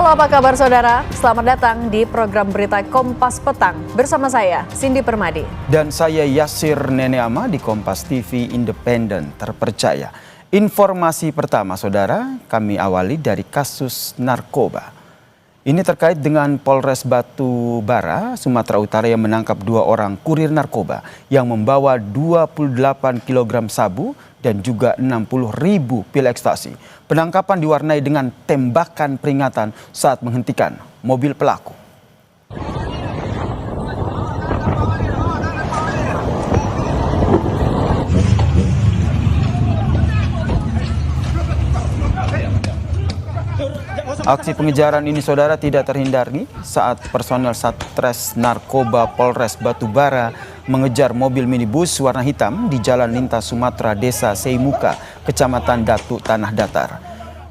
Halo, apa kabar saudara? Selamat datang di program berita Kompas Petang. Bersama saya, Cindy Permadi. Dan saya Yasir Neneama di Kompas TV Independen Terpercaya. Informasi pertama saudara, kami awali dari kasus narkoba. Ini terkait dengan Polres Batu Bara, Sumatera Utara yang menangkap 2 orang kurir narkoba yang membawa 28 kg sabu dan juga 60.000 pil ekstasi. Penangkapan diwarnai dengan tembakan peringatan saat menghentikan mobil pelaku. Aksi pengejaran ini saudara tidak terhindari saat personel Satres Narkoba Polres Batu Bara mengejar mobil minibus warna hitam di Jalan Lintas Sumatera Desa Seimuka, Kecamatan Datu Tanah Datar.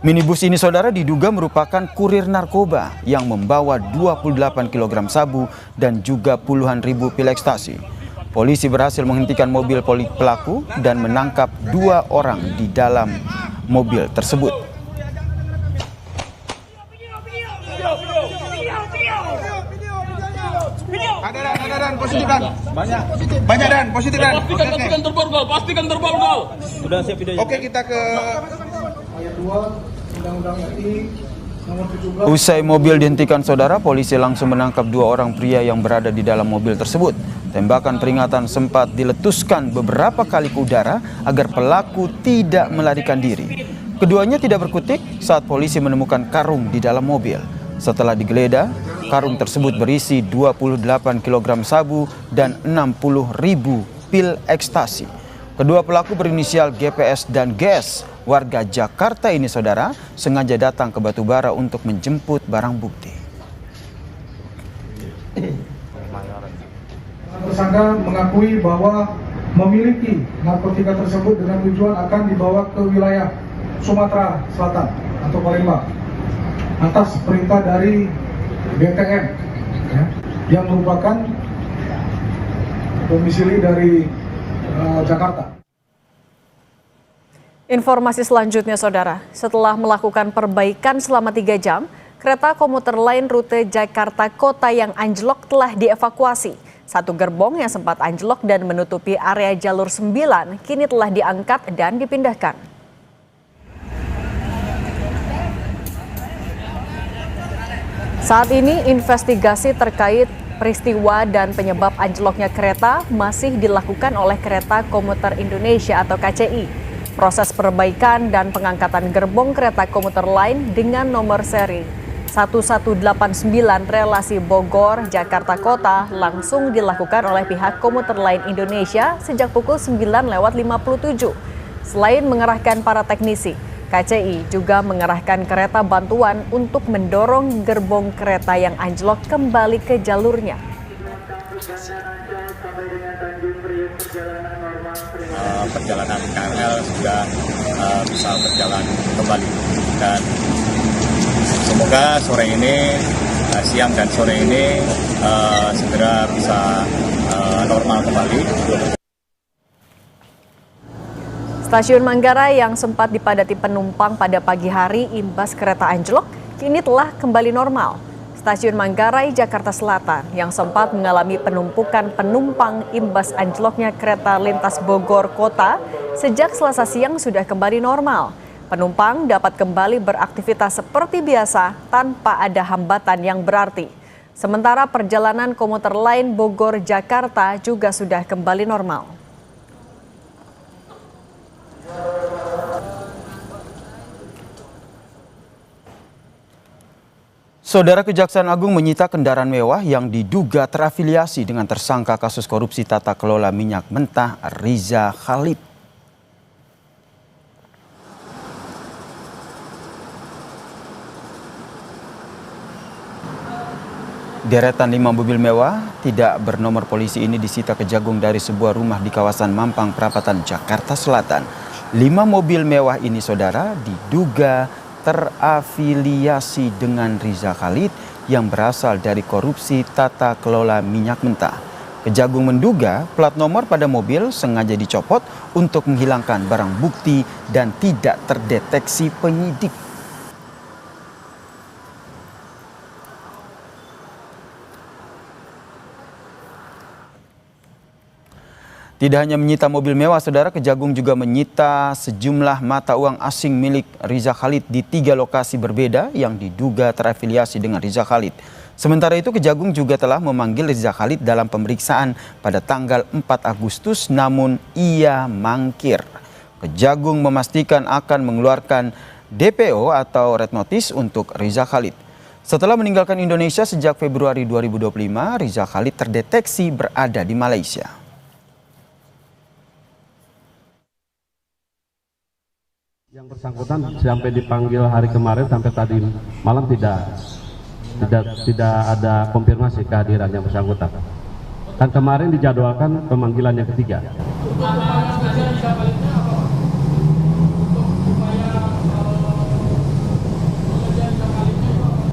Minibus ini saudara diduga merupakan kurir narkoba yang membawa 28 kg sabu dan juga puluhan ribu pil ekstasi. Polisi berhasil menghentikan mobil pelaku dan menangkap 2 orang di dalam mobil tersebut. Ada dan positif dan banyak dan positif dan pastikan terborgol. Sudah siap video. Oke, kita ke ayat 2 Undang-Undang RI nomor 17. Usai mobil dihentikan saudara, polisi langsung menangkap 2 orang pria yang berada di dalam mobil tersebut. Tembakan peringatan sempat diletuskan beberapa kali ke udara agar pelaku tidak melarikan diri. Keduanya tidak berkutik saat polisi menemukan karung di dalam mobil. Setelah digeledah, karung tersebut berisi 28 kg sabu dan 60.000 pil ekstasi. Kedua pelaku berinisial GPS dan GS, warga Jakarta ini saudara, sengaja datang ke Batu Bara untuk menjemput barang bukti. Tersangka mengakui bahwa memiliki narkotika tersebut dengan tujuan akan dibawa ke wilayah Sumatera Selatan atau Palembang atas perintah dari BTM ya, yang merupakan domisili dari Jakarta. Informasi selanjutnya saudara, setelah melakukan perbaikan selama 3 jam, kereta komuter lain rute Jakarta Kota yang anjlok telah dievakuasi. 1 gerbong yang sempat anjlok dan menutupi area jalur 9 kini telah diangkat dan dipindahkan. Saat ini investigasi terkait peristiwa dan penyebab anjloknya kereta masih dilakukan oleh Kereta Komuter Indonesia atau KCI. Proses perbaikan dan pengangkatan gerbong kereta komuter lain dengan nomor seri 1189 relasi Bogor Jakarta Kota langsung dilakukan oleh pihak Komuter Lain Indonesia sejak pukul 9.57. Selain mengerahkan para teknisi, KCI juga mengerahkan kereta bantuan untuk mendorong gerbong kereta yang anjlok kembali ke jalurnya. Perjalanan KRL sudah bisa berjalan kembali dan semoga sore ini, siang dan sore ini segera bisa normal kembali. Stasiun Manggarai yang sempat dipadati penumpang pada pagi hari imbas kereta anjlok kini telah kembali normal. Stasiun Manggarai, Jakarta Selatan yang sempat mengalami penumpukan penumpang imbas anjloknya kereta lintas Bogor Kota sejak Selasa siang sudah kembali normal. Penumpang dapat kembali beraktivitas seperti biasa tanpa ada hambatan yang berarti. Sementara perjalanan komuter lain Bogor Jakarta juga sudah kembali normal. Saudara, Kejaksaan Agung menyita kendaraan mewah yang diduga terafiliasi dengan tersangka kasus korupsi tata kelola minyak mentah Riza Khalid. Deretan 5 mobil mewah tidak bernomor polisi ini disita Kejagung dari sebuah rumah di kawasan Mampang, Perapatan, Jakarta Selatan. 5 mobil mewah ini saudara diduga terafiliasi dengan Riza Khalid yang berasal dari korupsi tata kelola minyak mentah. Kejagung menduga plat nomor pada mobil sengaja dicopot untuk menghilangkan barang bukti dan tidak terdeteksi penyidik. Tidak hanya menyita mobil mewah, Saudara, Kejagung juga menyita sejumlah mata uang asing milik Riza Khalid di 3 lokasi berbeda yang diduga terafiliasi dengan Riza Khalid. Sementara itu, Kejagung juga telah memanggil Riza Khalid dalam pemeriksaan pada tanggal 4 Agustus, namun ia mangkir. Kejagung memastikan akan mengeluarkan DPO atau Red Notice untuk Riza Khalid. Setelah meninggalkan Indonesia sejak Februari 2025, Riza Khalid terdeteksi berada di Malaysia. Yang bersangkutan sampai dipanggil hari kemarin sampai tadi malam tidak ada konfirmasi kehadiran yang bersangkutan. Dan kemarin dijadwalkan pemanggilan yang ketiga.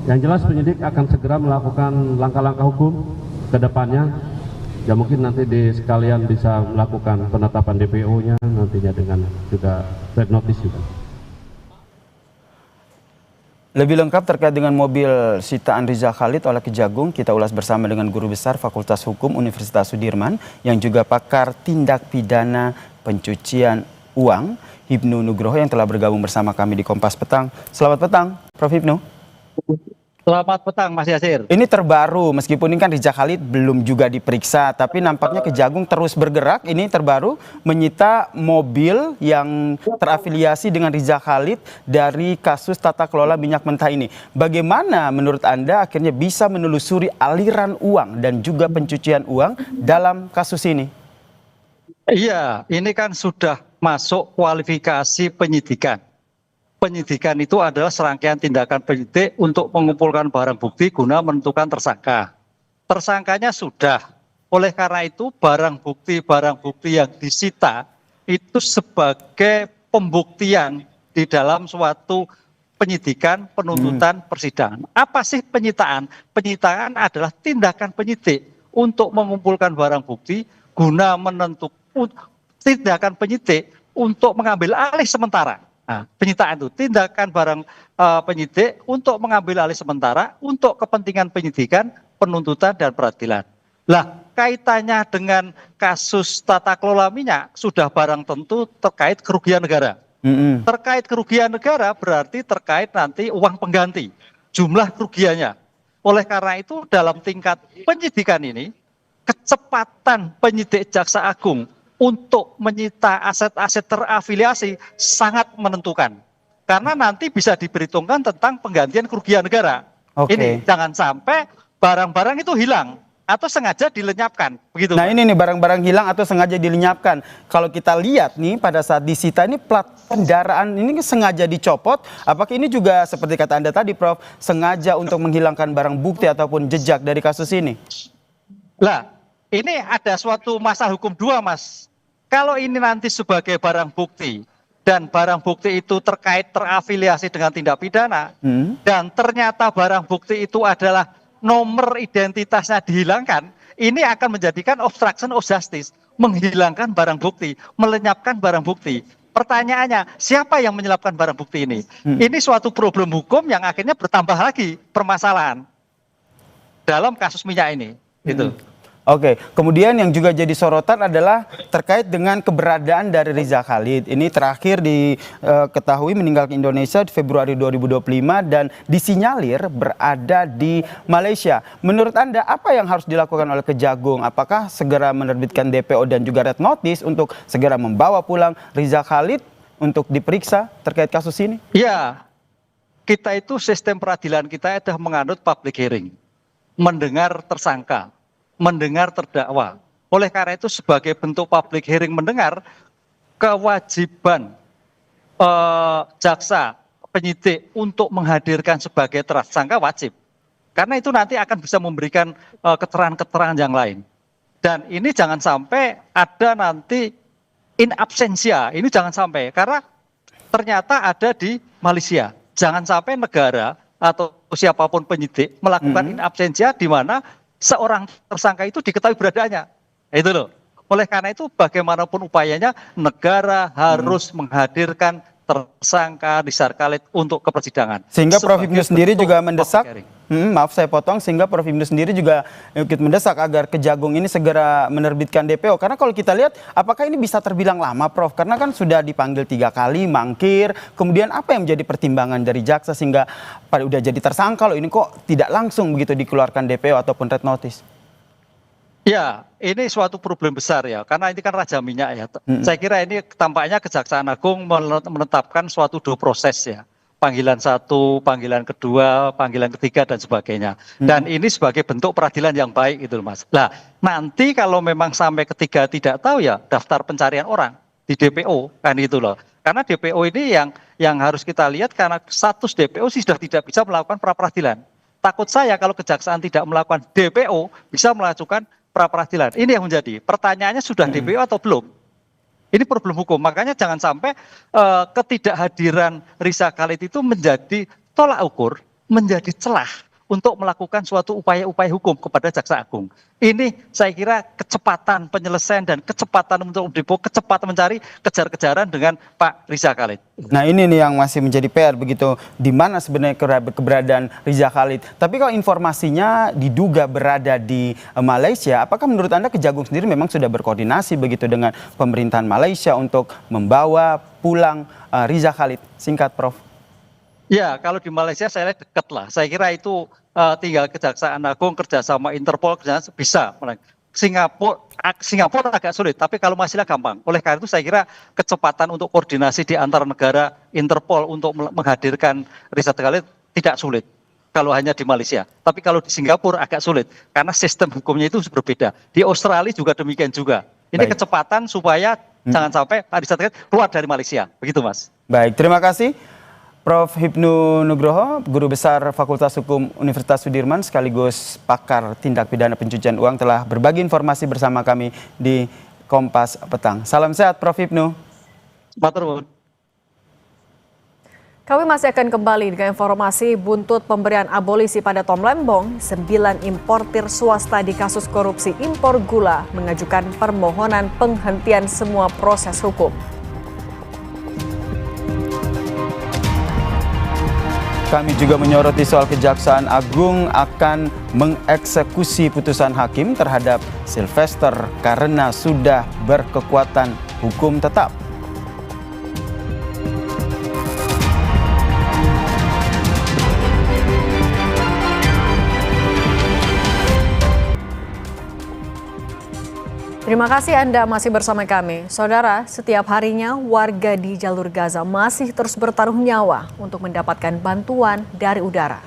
Yang jelas penyidik akan segera melakukan langkah-langkah hukum ke depannya. Ya mungkin nanti sekalian bisa melakukan penetapan DPO-nya nantinya dengan juga red notice juga. Lebih lengkap terkait dengan mobil sitaan Riza Khalid oleh Kejagung, kita ulas bersama dengan Guru Besar Fakultas Hukum Universitas Sudirman yang juga pakar tindak pidana pencucian uang, Hipnu Nugroho, yang telah bergabung bersama kami di Kompas Petang. Selamat petang, Prof. Hipnu. Selamat petang, Mas Yasir. Ini terbaru, meskipun ini kan Riza Khalid belum juga diperiksa, tapi nampaknya Kejagung terus bergerak. Ini terbaru menyita mobil yang terafiliasi dengan Riza Khalid dari kasus tata kelola minyak mentah ini. Bagaimana menurut Anda akhirnya bisa menelusuri aliran uang dan juga pencucian uang dalam kasus ini? Iya, ini kan sudah masuk kualifikasi penyidikan. Penyidikan itu adalah serangkaian tindakan penyidik untuk mengumpulkan barang bukti guna menentukan tersangka. Tersangkanya sudah, oleh karena itu barang bukti yang disita itu sebagai pembuktian di dalam suatu penyidikan, penuntutan, persidangan. Apa sih penyitaan? Penyitaan adalah tindakan penyidik untuk mengumpulkan barang bukti guna menentukan, tindakan penyidik untuk mengambil alih sementara. Nah, penyitaan itu tindakan barang penyidik untuk mengambil alih sementara untuk kepentingan penyidikan, penuntutan, dan peradilan. Lah, kaitannya dengan kasus tata kelola minyak sudah barang tentu terkait kerugian negara. Terkait kerugian negara berarti terkait nanti uang pengganti, jumlah kerugiannya. Oleh karena itu dalam tingkat penyidikan ini, kecepatan penyidik Jaksa Agung untuk menyita aset-aset terafiliasi sangat menentukan. Karena nanti bisa diperhitungkan tentang penggantian kerugian negara. Ini jangan sampai barang-barang itu hilang atau sengaja dilenyapkan. Begitu. Nah, ini nih barang-barang hilang atau sengaja dilenyapkan. Kalau kita lihat nih pada saat disita ini plat kendaraan ini sengaja dicopot. Apakah ini juga seperti kata Anda tadi, Prof, sengaja untuk menghilangkan barang bukti ataupun jejak dari kasus ini? Lah, ini ada suatu masalah hukum dua, Mas. Kalau ini nanti sebagai barang bukti dan barang bukti itu terkait terafiliasi dengan tindak pidana dan ternyata barang bukti itu adalah nomor identitasnya dihilangkan, ini akan menjadikan obstruction of justice, menghilangkan barang bukti, melenyapkan barang bukti. Pertanyaannya, siapa yang menyelapkan barang bukti ini? Ini suatu problem hukum yang akhirnya bertambah lagi permasalahan dalam kasus minyak ini. Gitu. Oke, kemudian yang juga jadi sorotan adalah terkait dengan keberadaan dari Riza Khalid. Ini terakhir diketahui meninggalkan Indonesia di Februari 2025 dan disinyalir berada di Malaysia. Menurut Anda apa yang harus dilakukan oleh Kejagung? Apakah segera menerbitkan DPO dan juga Red Notice untuk segera membawa pulang Riza Khalid untuk diperiksa terkait kasus ini? Ya, kita itu sistem peradilan kita adalah menganut public hearing, mendengar tersangka, mendengar terdakwa. Oleh karena itu sebagai bentuk public hearing mendengar, kewajiban jaksa penyidik untuk menghadirkan sebagai tersangka wajib. Karena itu nanti akan bisa memberikan keterangan-keterangan yang lain. Dan ini jangan sampai ada nanti in absentia, ini jangan sampai. Karena ternyata ada di Malaysia. Jangan sampai negara atau siapapun penyidik melakukan in absentia di mana seorang tersangka itu diketahui beradaannya. Itu loh. Oleh karena itu bagaimanapun upayanya negara harus menghadirkan tersangka Riza Khalid untuk ke persidangan. Sehingga Prof. Hipnu sendiri juga mendesak Maaf saya potong, sehingga Prof. Hipnu sendiri juga ikut mendesak agar Kejagung ini segera menerbitkan DPO. Karena kalau kita lihat, apakah ini bisa terbilang lama, Prof? Karena kan sudah dipanggil 3 kali, mangkir. Kemudian apa yang menjadi pertimbangan dari jaksa sehingga pada udah jadi tersangka, loh ini kok tidak langsung begitu dikeluarkan DPO ataupun red notice? Ya, ini suatu problem besar ya, karena ini kan raja minyak ya. Saya kira ini tampaknya Kejaksaan Agung menetapkan suatu due proses ya. Panggilan 1, panggilan kedua, panggilan ketiga dan sebagainya. Dan ini sebagai bentuk peradilan yang baik gitu Mas. Nah, nanti kalau memang sampai ketiga tidak tahu ya daftar pencarian orang di DPO kan itu loh. Karena DPO ini yang harus kita lihat karena status DPO sih sudah tidak bisa melakukan pra peradilan. Takut saya kalau Kejaksaan tidak melakukan DPO bisa melakukan pra peradilan. Ini yang menjadi pertanyaannya, sudah DPO atau belum? Ini problem hukum, makanya jangan sampai ketidakhadiran Riza Khalid itu menjadi tolak ukur, menjadi celah untuk melakukan suatu upaya-upaya hukum kepada Jaksa Agung. Ini saya kira kecepatan penyelesaian dan kecepatan untuk DPO, kecepatan mencari kejar-kejaran dengan Pak Riza Khalid. Nah ini nih yang masih menjadi PR begitu, di mana sebenarnya keberadaan Riza Khalid. Tapi kalau informasinya diduga berada di Malaysia, apakah menurut Anda Kejagung sendiri memang sudah berkoordinasi begitu dengan pemerintahan Malaysia untuk membawa pulang Riza Khalid? Singkat, Prof. Ya, kalau di Malaysia saya lihat dekat lah. Saya kira itu tinggal Kejaksaan Agung kerjasama Interpol bisa. Singapura agak sulit, tapi kalau Malaysia gampang. Oleh karena itu saya kira kecepatan untuk koordinasi di antar negara Interpol untuk menghadirkan Riza Khalid tidak sulit. Kalau hanya di Malaysia, tapi kalau di Singapura agak sulit karena sistem hukumnya itu berbeda. Di Australia juga demikian juga. Ini kecepatan supaya jangan sampai Riza Khalid keluar dari Malaysia. Begitu, Mas. Baik, terima kasih. Prof. Hipnu Nugroho, Guru Besar Fakultas Hukum Universitas Sudirman sekaligus pakar tindak pidana pencucian uang telah berbagi informasi bersama kami di Kompas Petang. Salam sehat Prof. Hipnu. Matur. Kami masih akan kembali dengan informasi buntut pemberian abolisi pada Tom Lembong. 9 importir swasta di kasus korupsi impor gula mengajukan permohonan penghentian semua proses hukum. Kami juga menyoroti soal Kejaksaan Agung akan mengeksekusi putusan hakim terhadap Sylvester karena sudah berkekuatan hukum tetap. Terima kasih Anda masih bersama kami. Saudara, setiap harinya warga di jalur Gaza masih terus bertaruh nyawa untuk mendapatkan bantuan dari udara.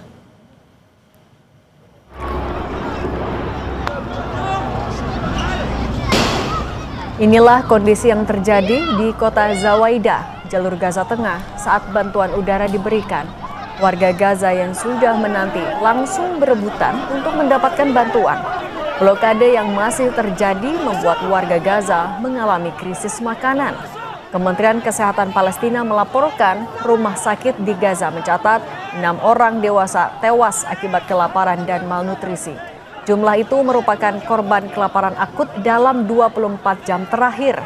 Inilah kondisi yang terjadi di kota Zawaida, jalur Gaza Tengah saat bantuan udara diberikan. Warga Gaza yang sudah menanti langsung berebutan untuk mendapatkan bantuan. Blokade yang masih terjadi membuat warga Gaza mengalami krisis makanan. Kementerian Kesehatan Palestina melaporkan rumah sakit di Gaza mencatat 6 orang dewasa tewas akibat kelaparan dan malnutrisi. Jumlah itu merupakan korban kelaparan akut dalam 24 jam terakhir.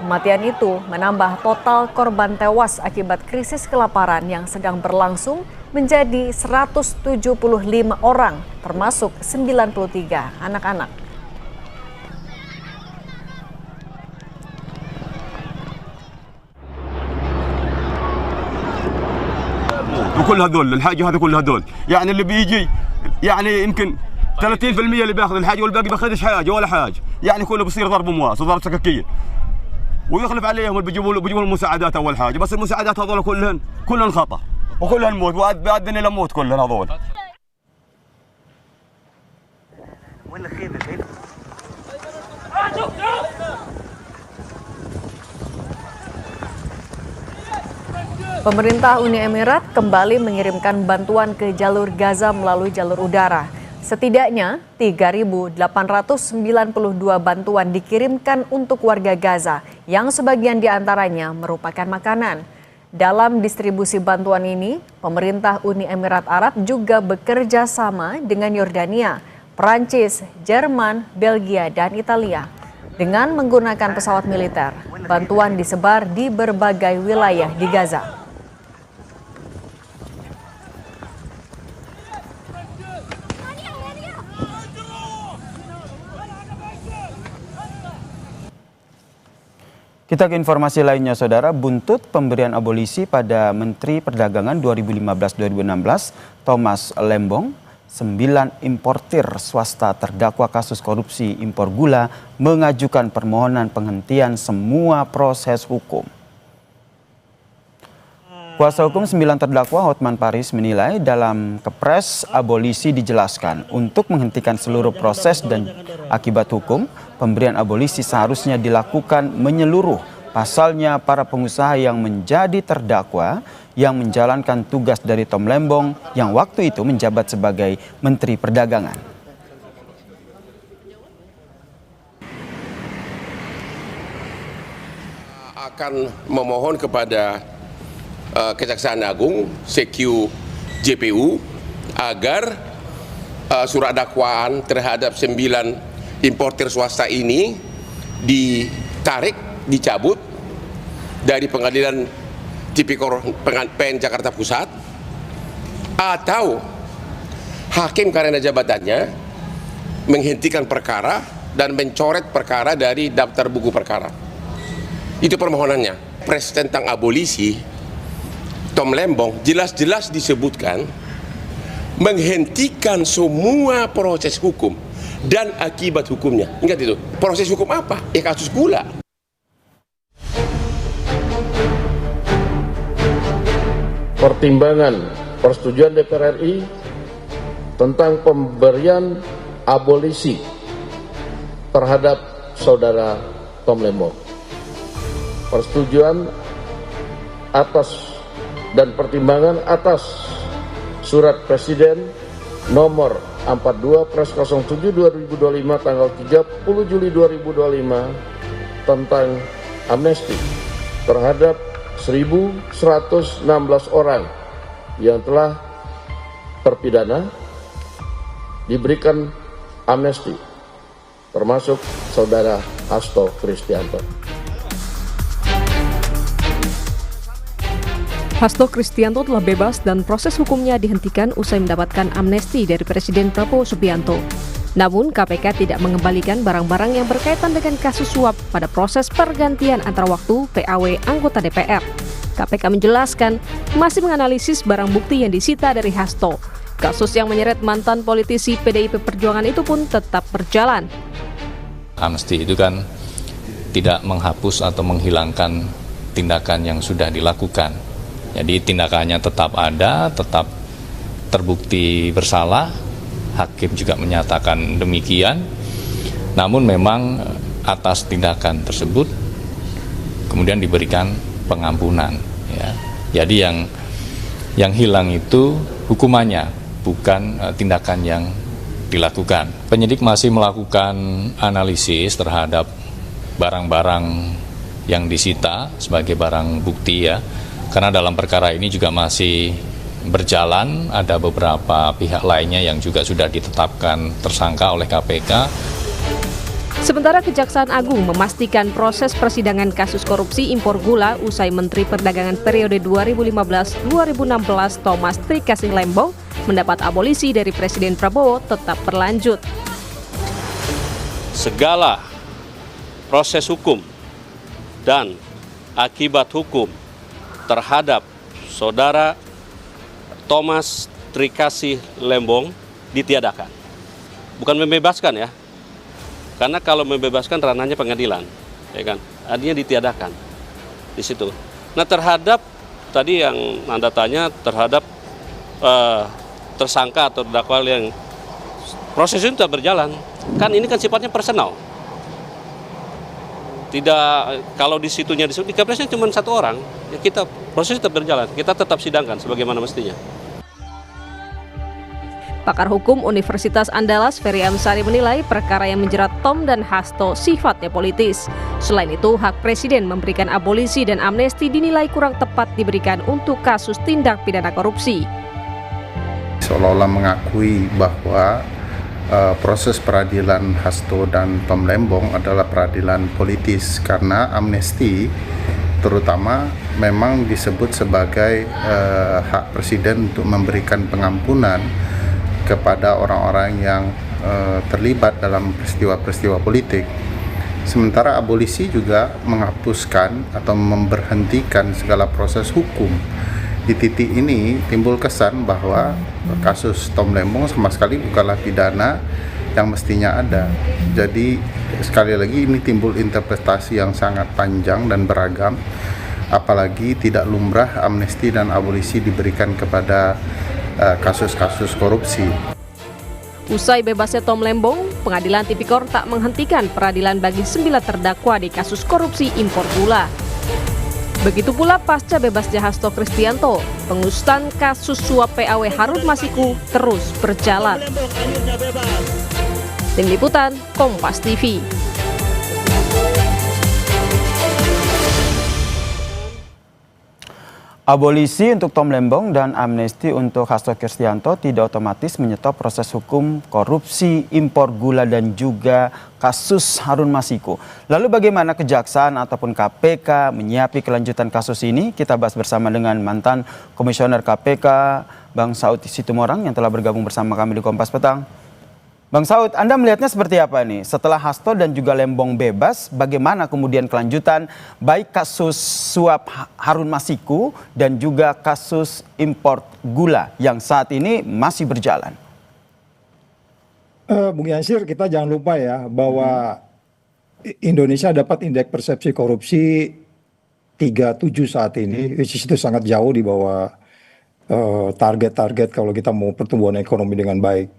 Kematian itu menambah total korban tewas akibat krisis kelaparan yang sedang berlangsung menjadi 175 orang, termasuk 93 anak-anak. وكل هذول الحاجه هذا كل هذول يعني اللي بيجي يعني يمكن 30% اللي بياخذ الحاجه والباقي بياخذش حاجه ولا حاجه يعني كله بيصير ضرب مواس وضرب سكاكين ويخلف عليهم اللي بيجيبوا المساعدات اول حاجه بس المساعدات هذول كلهن خطا وكلهن موت وادن الى موت كلهن هذول. وين الخيمه الحين؟ Pemerintah Uni Emirat kembali mengirimkan bantuan ke jalur Gaza melalui jalur udara. Setidaknya 3.892 bantuan dikirimkan untuk warga Gaza, yang sebagian diantaranya merupakan makanan. Dalam distribusi bantuan ini, pemerintah Uni Emirat Arab juga bekerja sama dengan Yordania, Perancis, Jerman, Belgia, dan Italia. Dengan menggunakan pesawat militer, bantuan disebar di berbagai wilayah di Gaza. Kita ke informasi lainnya, Saudara. Buntut pemberian abolisi pada Menteri Perdagangan 2015-2016, Thomas Lembong, 9 importir swasta terdakwa kasus korupsi impor gula mengajukan permohonan penghentian semua proses hukum. Kuasa hukum 9 terdakwa Hotman Paris menilai dalam Kepres abolisi dijelaskan untuk menghentikan seluruh proses dan akibat hukum, pemberian abolisi seharusnya dilakukan menyeluruh. Pasalnya para pengusaha yang menjadi terdakwa yang menjalankan tugas dari Tom Lembong yang waktu itu menjabat sebagai Menteri Perdagangan. Akan memohon kepada Kejaksaan Agung, CQ JPU agar surat dakwaan terhadap 9 importir swasta ini ditarik, dicabut dari Pengadilan Tipikor PN Jakarta Pusat, atau hakim karena jabatannya menghentikan perkara dan mencoret perkara dari daftar buku perkara. Itu permohonannya. Pres tentang abolisi Tom Lembong jelas-jelas disebutkan menghentikan semua proses hukum dan akibat hukumnya. Ingat itu. Proses hukum apa? Ya kasus gula. Pertimbangan persetujuan DPR RI tentang pemberian abolisi terhadap saudara Tom Lembong. Persetujuan atas dan pertimbangan atas Surat Presiden nomor 42/07/2025 tanggal 30 Juli 2025 tentang amnesti terhadap 1.116 orang yang telah terpidana diberikan amnesti, termasuk saudara Hasto Kristianto. Hasto Kristianto telah bebas dan proses hukumnya dihentikan usai mendapatkan amnesti dari Presiden Prabowo Subianto. Namun KPK tidak mengembalikan barang-barang yang berkaitan dengan kasus suap pada proses pergantian antar waktu PAW anggota DPR. KPK menjelaskan masih menganalisis barang bukti yang disita dari Hasto. Kasus yang menyeret mantan politisi PDIP Perjuangan itu pun tetap berjalan. Amnesti itu kan tidak menghapus atau menghilangkan tindakan yang sudah dilakukan. Jadi tindakannya tetap ada, tetap terbukti bersalah, hakim juga menyatakan demikian. Namun memang atas tindakan tersebut kemudian diberikan pengampunan. Ya. Jadi yang hilang itu hukumannya, bukan tindakan yang dilakukan. Penyidik masih melakukan analisis terhadap barang-barang yang disita sebagai barang bukti ya. Karena dalam perkara ini juga masih berjalan, ada beberapa pihak lainnya yang juga sudah ditetapkan tersangka oleh KPK. Sementara Kejaksaan Agung memastikan proses persidangan kasus korupsi impor gula usai Menteri Perdagangan periode 2015-2016 Thomas Trikasih Lembong mendapat abolisi dari Presiden Prabowo tetap berlanjut. Segala proses hukum dan akibat hukum terhadap saudara Thomas Trikasih Lembong ditiadakan. Bukan membebaskan ya. Karena kalau membebaskan ranahnya pengadilan, ya kan? Artinya ditiadakan di situ. Nah, terhadap tadi yang Anda tanya terhadap tersangka atau terdakwa yang proses itu tetap berjalan. Kan ini kan sifatnya personal. Tidak, kalau di situnya disebut di Kepresnya cuma 1 orang, ya kita proses tetap berjalan, kita tetap sidangkan sebagaimana mestinya. Pakar Hukum Universitas Andalas Ferry Amsari menilai perkara yang menjerat Tom dan Hasto sifatnya politis. Selain itu, hak Presiden memberikan abolisi dan amnesti dinilai kurang tepat diberikan untuk kasus tindak pidana korupsi. Seolah-olah mengakui bahwa proses peradilan Hasto dan Tom Lembong adalah peradilan politis karena amnesti terutama memang disebut sebagai hak Presiden untuk memberikan pengampunan kepada orang-orang yang terlibat dalam peristiwa-peristiwa politik. Sementara abolisi juga menghapuskan atau memberhentikan segala proses hukum. Di titik ini timbul kesan bahwa kasus Tom Lembong sama sekali bukanlah pidana yang mestinya ada. Jadi sekali lagi ini timbul interpretasi yang sangat panjang dan beragam, apalagi tidak lumrah amnesti dan abolisi diberikan kepada kasus-kasus korupsi. Usai bebasnya Tom Lembong, Pengadilan Tipikor tak menghentikan peradilan bagi 9 terdakwa di kasus korupsi impor gula. Begitu pula pasca bebasnya Hasto Kristianto, pengusutan kasus suap PAW Harun Masiku terus berjalan. Tim Liputan, Kompas TV. Abolisi untuk Tom Lembong dan amnesti untuk Hasto Kristianto tidak otomatis menyetop proses hukum korupsi impor gula dan juga kasus Harun Masiku. Lalu bagaimana Kejaksaan ataupun KPK menyiapi kelanjutan kasus ini? Kita bahas bersama dengan mantan Komisioner KPK Bang Saud Situmorang yang telah bergabung bersama kami di Kompas Petang. Bang Saud, Anda melihatnya seperti apa nih? Setelah Hasto dan juga Lembong bebas, bagaimana kemudian kelanjutan baik kasus suap Harun Masiku dan juga kasus impor gula yang saat ini masih berjalan? Bung Yansir, kita jangan lupa ya bahwa Indonesia dapat indeks persepsi korupsi 37 saat ini, which is itu sangat jauh di bawah target-target kalau kita mau pertumbuhan ekonomi dengan baik.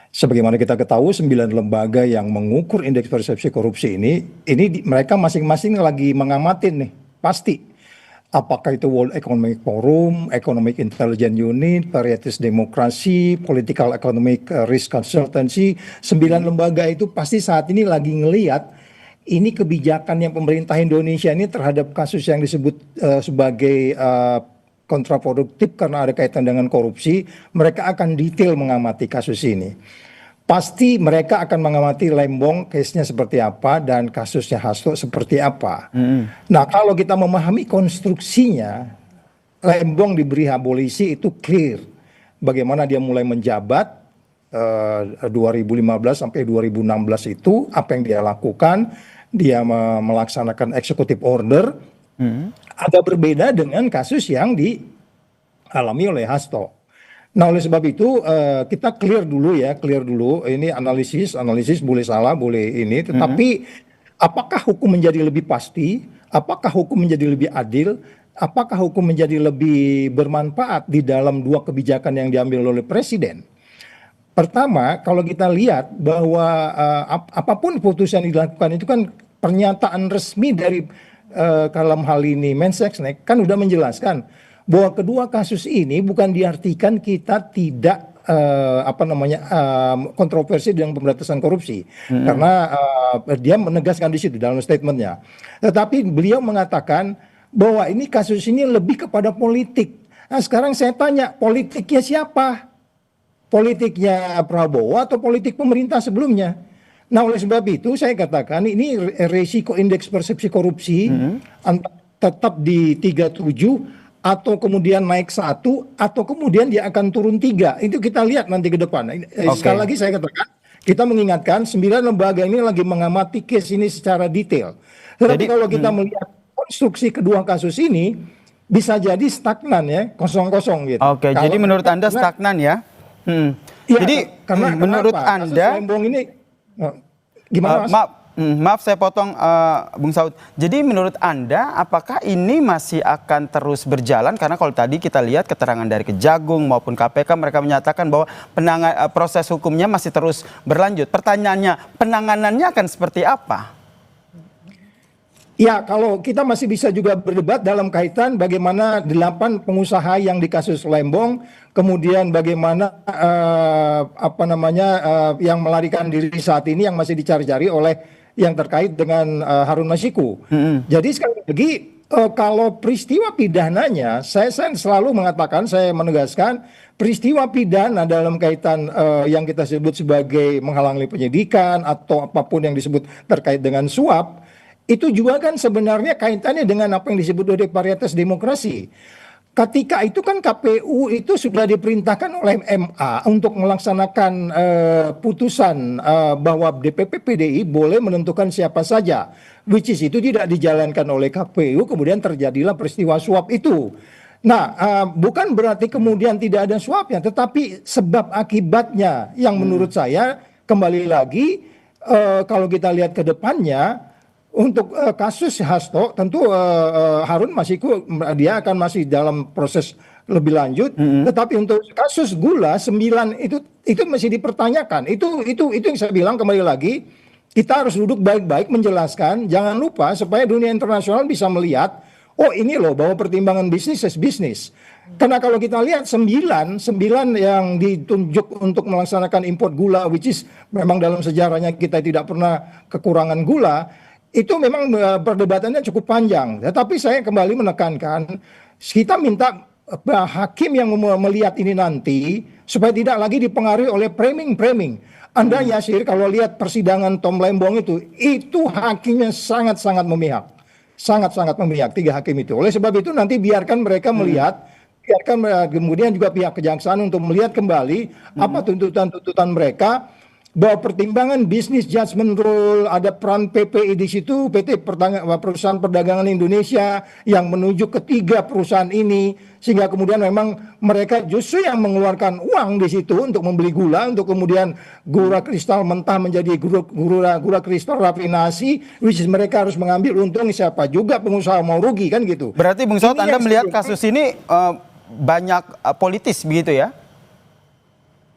Sebagaimana kita ketahui 9 lembaga yang mengukur indeks persepsi korupsi ini mereka masing-masing lagi mengamatin nih, pasti. Apakah itu World Economic Forum, Economic Intelligence Unit, Varieties Demokrasi, Political Economic Risk Consultancy, 9 lembaga itu pasti saat ini lagi ngelihat ini kebijakan yang pemerintah Indonesia ini terhadap kasus yang disebut sebagai kontraproduktif karena ada kaitan dengan korupsi, mereka akan detail mengamati kasus ini. Pasti mereka akan mengamati Lembong case-nya seperti apa dan kasusnya Hasto seperti apa. Nah, kalau kita memahami konstruksinya, Lembong diberi abolisi itu clear. Bagaimana dia mulai menjabat 2015 sampai 2016 itu, apa yang dia lakukan, dia melaksanakan executive order, agak berbeda dengan kasus yang dialami oleh Hasto. Nah, oleh sebab itu kita clear dulu. Ini analisis boleh salah, boleh ini. Tetapi apakah hukum menjadi lebih pasti? Apakah hukum menjadi lebih adil? Apakah hukum menjadi lebih bermanfaat di dalam dua kebijakan yang diambil oleh Presiden? Pertama, kalau kita lihat bahwa apapun putusan yang dilakukan itu kan pernyataan resmi dari dalam hal ini Mensesnek kan udah menjelaskan bahwa kedua kasus ini bukan diartikan kita tidak kontroversi dengan pemberantasan korupsi, karena dia menegaskan di situ dalam statementnya. Tetapi beliau mengatakan bahwa ini kasus ini lebih kepada politik. Nah, sekarang saya tanya, politiknya siapa? Politiknya Prabowo atau politik pemerintah sebelumnya? Nah, oleh sebab itu saya katakan ini resiko indeks persepsi korupsi tetap di 37 atau kemudian naik 1 atau kemudian dia akan turun 3. Itu kita lihat nanti ke depan. Sekali lagi saya katakan, kita mengingatkan 9 lembaga ini lagi mengamati case ini secara detail. Tetapi kalau kita melihat konstruksi kedua kasus ini bisa jadi stagnan ya, kosong-kosong gitu. Oke, jadi menurut Anda stagnan ya? Ya, jadi karena menurut kenapa? Anda Lembong ini gimana, Mas? Maaf saya potong Bung Saud. Jadi menurut Anda apakah ini masih akan terus berjalan? Karena kalau tadi kita lihat keterangan dari Kejagung maupun KPK mereka menyatakan bahwa proses hukumnya masih terus berlanjut. Pertanyaannya, penanganannya akan seperti apa? Ya, kalau kita masih bisa juga berdebat dalam kaitan bagaimana 8 pengusaha yang di kasus Lembong, kemudian bagaimana yang melarikan diri saat ini yang masih dicari-cari oleh yang terkait dengan Harun Masiku. Jadi sekali lagi kalau peristiwa pidananya, saya selalu mengatakan, saya menegaskan peristiwa pidana dalam kaitan yang kita sebut sebagai menghalangi penyidikan atau apapun yang disebut terkait dengan suap, itu juga kan sebenarnya kaitannya dengan apa yang disebut oleh varietas demokrasi. ketika itu kan KPU itu sudah diperintahkan oleh MA untuk melaksanakan putusan bahwa DPP PDI boleh menentukan siapa saja, which is itu tidak dijalankan oleh KPU, kemudian terjadilah peristiwa suap itu. Nah, bukan berarti kemudian tidak ada suapnya, tetapi sebab akibatnya yang menurut saya kembali lagi kalau kita lihat ke depannya. Untuk kasus Hasto tentu Harun dia akan masih dalam proses lebih lanjut. Tetapi untuk kasus Gula 9 itu masih dipertanyakan. Itu yang saya bilang kembali lagi, kita harus duduk baik-baik menjelaskan. Jangan lupa supaya dunia internasional bisa melihat, oh ini loh bahwa pertimbangan bisnis is bisnis. Karena kalau kita lihat 9 yang ditunjuk untuk melaksanakan import gula, which is memang dalam sejarahnya kita tidak pernah kekurangan gula. Itu memang perdebatannya cukup panjang. Tetapi saya kembali menekankan, kita minta hakim yang melihat ini nanti supaya tidak lagi dipengaruhi oleh framing. Anda Yasir kalau lihat persidangan Tom Lembong itu hakimnya sangat-sangat memihak. Sangat-sangat memihak 3 hakim itu. Oleh sebab itu nanti biarkan mereka melihat, biarkan kemudian juga pihak kejaksaan untuk melihat kembali apa tuntutan-tuntutan mereka. Bahwa pertimbangan bisnis judgment rule, ada peran PPI di situ, Perusahaan Perdagangan Indonesia yang menunjuk ketiga perusahaan ini, sehingga kemudian memang mereka justru yang mengeluarkan uang di situ untuk membeli gula, untuk kemudian gula kristal mentah menjadi gula kristal rafinasi, which is mereka harus mengambil untung, siapa juga pengusaha mau rugi kan gitu. Berarti Bung Saud, Anda melihat kasus ini banyak politis begitu ya?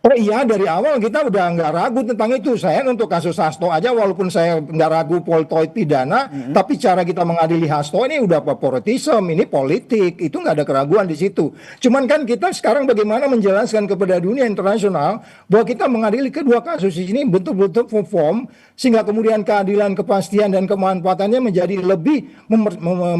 Oh iya, dari awal kita udah nggak ragu tentang itu. Saya untuk kasus Hasto aja, walaupun saya nggak ragu poltoid pidana, tapi cara kita mengadili Hasto ini udah favoritism, ini politik, itu nggak ada keraguan di situ. Cuman kan kita sekarang bagaimana menjelaskan kepada dunia internasional bahwa kita mengadili kedua kasus ini betul-betul perform, sehingga kemudian keadilan, kepastian dan kemanfaatannya menjadi lebih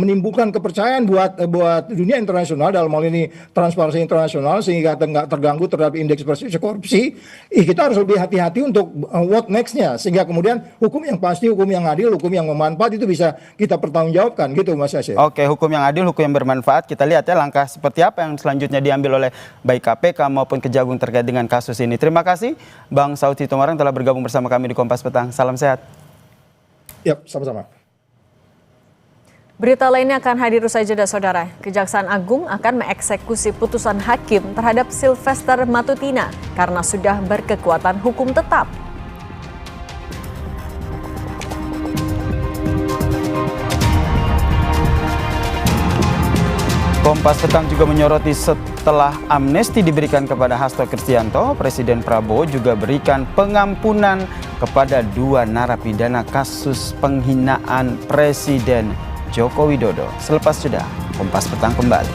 menimbulkan kepercayaan buat dunia internasional, dalam hal ini Transparansi Internasional, sehingga nggak terganggu terhadap indeks persepsi korupsi. Kita harus lebih hati-hati untuk what next-nya, sehingga kemudian hukum yang pasti, hukum yang adil, hukum yang bermanfaat itu bisa kita pertanggungjawabkan gitu Mas Yasir. Oke, hukum yang adil, hukum yang bermanfaat. Kita lihat ya langkah seperti apa yang selanjutnya diambil oleh baik KPK maupun Kejagung terkait dengan kasus ini. Terima kasih Bang Saud Sitomorang telah bergabung bersama kami di Kompas Petang. Salam sehat. Yap, sama-sama. Berita lainnya akan hadir usai jeda, Saudara. Kejaksaan Agung akan mengeksekusi putusan hakim terhadap Sylvester Matutina karena sudah berkekuatan hukum tetap. Kompas Petang juga menyoroti setelah amnesti diberikan kepada Hasto Kristianto, Presiden Prabowo juga berikan pengampunan kepada 2 narapidana kasus penghinaan Presiden Joko Widodo. Selepas jeda, Kompas Petang kembali.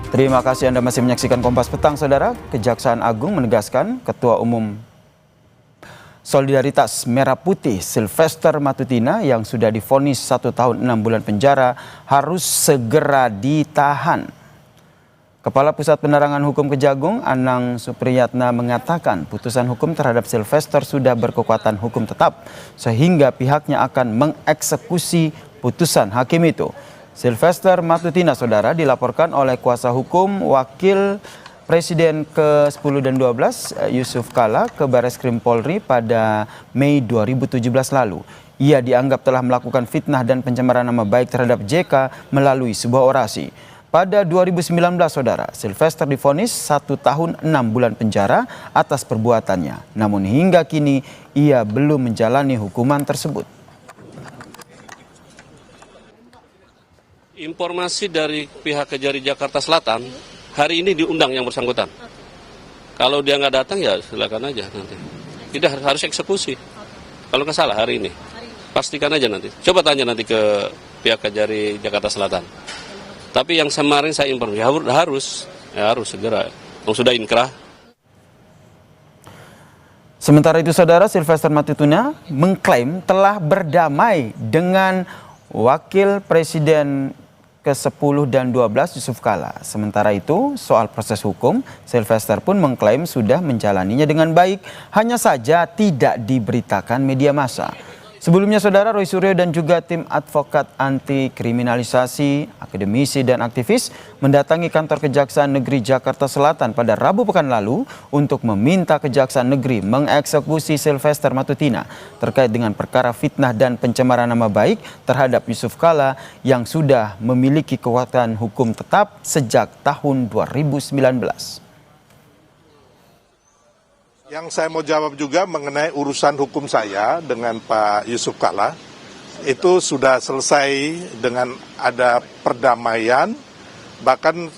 Terima kasih Anda masih menyaksikan Kompas Petang, Saudara. Kejaksaan Agung menegaskan Ketua Umum Solidaritas Merah Putih Sylvester Matutina yang sudah divonis 1 tahun 6 bulan penjara harus segera ditahan. Kepala Pusat Penerangan Hukum Kejagung, Anang Supriyatna, mengatakan putusan hukum terhadap Sylvester sudah berkekuatan hukum tetap sehingga pihaknya akan mengeksekusi putusan hakim itu. Sylvester Matutina, Saudara, dilaporkan oleh kuasa hukum Wakil Presiden ke-10 dan 12 Yusuf Kala ke Barreskrim Polri pada Mei 2017 lalu. Ia dianggap telah melakukan fitnah dan pencemaran nama baik terhadap JK melalui sebuah orasi. Pada 2019, Saudara, Sylvester divonis 1 tahun 6 bulan penjara atas perbuatannya. Namun hingga kini ia belum menjalani hukuman tersebut. Informasi dari pihak Kejari Jakarta Selatan, hari ini diundang yang bersangkutan. Kalau dia nggak datang ya silakan aja nanti. Tidak harus eksekusi. Kalau nggak salah hari ini, pastikan aja nanti. Coba tanya nanti ke pihak Kejari Jakarta Selatan. Tapi yang kemarin saya informasi harus segera. Sudah inkrah. Sementara itu, Saudara, Sylvester Matutina mengklaim telah berdamai dengan Wakil Presiden ke-10 dan 12 Yusuf Kala. Sementara itu, soal proses hukum, Sylvester pun mengklaim sudah menjalaninya dengan baik, hanya saja tidak diberitakan media massa. Sebelumnya, Saudara, Roy Suryo dan juga tim advokat anti kriminalisasi, akademisi dan aktivis mendatangi kantor Kejaksaan Negeri Jakarta Selatan pada Rabu pekan lalu untuk meminta Kejaksaan Negeri mengeksekusi Sylvester Matutina terkait dengan perkara fitnah dan pencemaran nama baik terhadap Yusuf Kala yang sudah memiliki kekuatan hukum tetap sejak tahun 2019. Yang saya mau jawab juga mengenai urusan hukum saya dengan Pak Yusuf Kala, itu sudah selesai dengan ada perdamaian, bahkan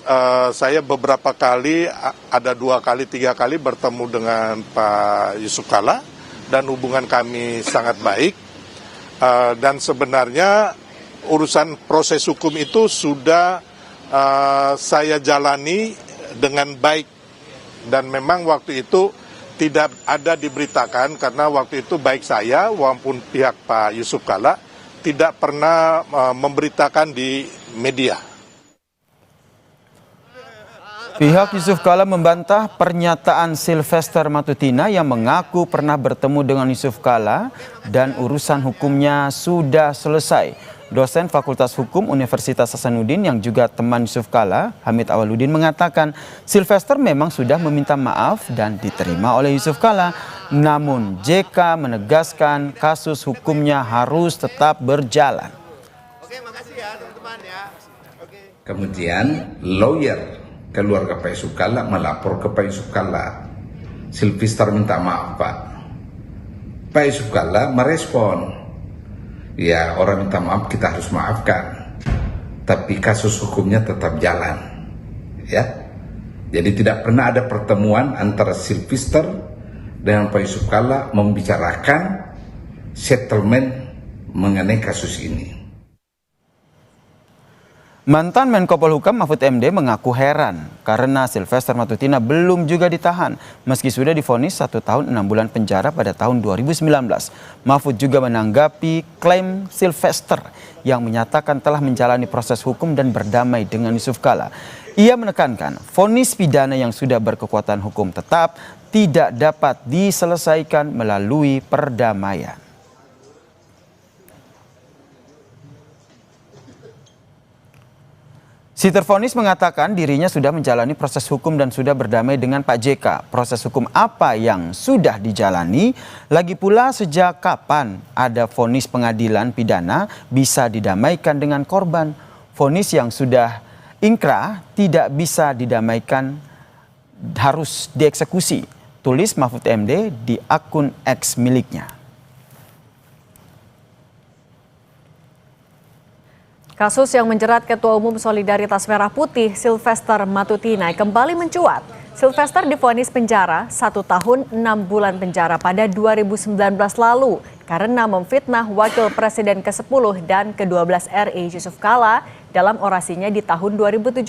saya beberapa kali, ada 2 kali, 3 kali bertemu dengan Pak Yusuf Kala, dan hubungan kami sangat baik, dan sebenarnya urusan proses hukum itu sudah saya jalani dengan baik, dan memang waktu itu tidak ada diberitakan karena waktu itu baik saya maupun pihak Pak Yusuf Kala tidak pernah memberitakan di media. Pihak Yusuf Kala membantah pernyataan Sylvester Matutina yang mengaku pernah bertemu dengan Yusuf Kala dan urusan hukumnya sudah selesai. Dosen Fakultas Hukum Universitas Hasanuddin yang juga teman Yusuf Kala, Hamid Awaludin, mengatakan Sylvester memang sudah meminta maaf dan diterima oleh Yusuf Kala. Namun JK menegaskan kasus hukumnya harus tetap berjalan. Kemudian lawyer keluarga Pak Yusuf Kala melapor ke Pak Yusuf Kala. Sylvester minta maaf, Pak. Pak Yusuf Kala merespon, ya, orang minta maaf kita harus maafkan, tapi kasus hukumnya tetap jalan, ya. Jadi tidak pernah ada pertemuan antara Sylvester dengan Pak Yusuf Kala membicarakan settlement mengenai kasus ini. Mantan Menko Polhukam Mahfud MD mengaku heran karena Sylvester Matutina belum juga ditahan meski sudah divonis 1 tahun 6 bulan penjara pada tahun 2019. Mahfud juga menanggapi klaim Sylvester yang menyatakan telah menjalani proses hukum dan berdamai dengan Yusuf Kala. Ia menekankan vonis pidana yang sudah berkekuatan hukum tetap tidak dapat diselesaikan melalui perdamaian. Si tervonis mengatakan dirinya sudah menjalani proses hukum dan sudah berdamai dengan Pak JK. Proses hukum apa yang sudah dijalani? Lagi pula sejak kapan ada vonis pengadilan pidana bisa didamaikan dengan korban? Vonis yang sudah ingkrah tidak bisa didamaikan, harus dieksekusi. Tulis Mahfud MD di akun X miliknya. Kasus yang menjerat Ketua Umum Solidaritas Merah Putih Sylvester Matutina kembali mencuat. Sylvester divonis penjara 1 tahun 6 bulan penjara pada 2019 lalu karena memfitnah Wakil Presiden ke-10 dan ke-12 RI Yusuf Kala dalam orasinya di tahun 2017.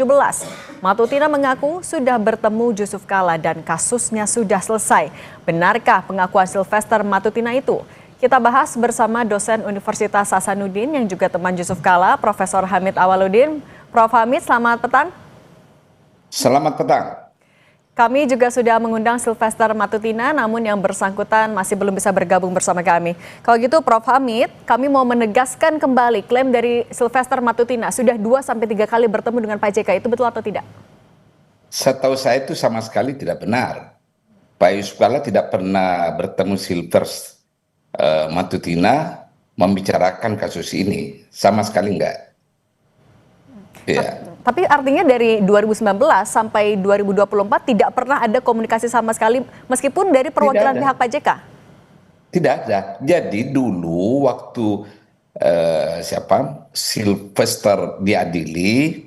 Matutina mengaku sudah bertemu Yusuf Kala dan kasusnya sudah selesai. Benarkah pengakuan Sylvester Matutina itu? Kita bahas bersama dosen Universitas Hasanuddin yang juga teman Yusuf Kala, Profesor Hamid Awaludin. Prof. Hamid, selamat petang. Selamat petang. Kami juga sudah mengundang Sylvester Matutina, namun yang bersangkutan masih belum bisa bergabung bersama kami. Kalau gitu, Prof. Hamid, kami mau menegaskan kembali klaim dari Sylvester Matutina sudah 2-3 kali bertemu dengan Pak JK, itu betul atau tidak? Setahu saya itu sama sekali tidak benar. Pak Yusuf Kala tidak pernah bertemu Sylvester Matutina membicarakan kasus ini, sama sekali enggak. Ya. Tapi artinya dari 2019 sampai 2024 tidak pernah ada komunikasi sama sekali meskipun dari perwakilan pihak Pak JK? Tidak ada. Jadi dulu waktu Sylvester diadili,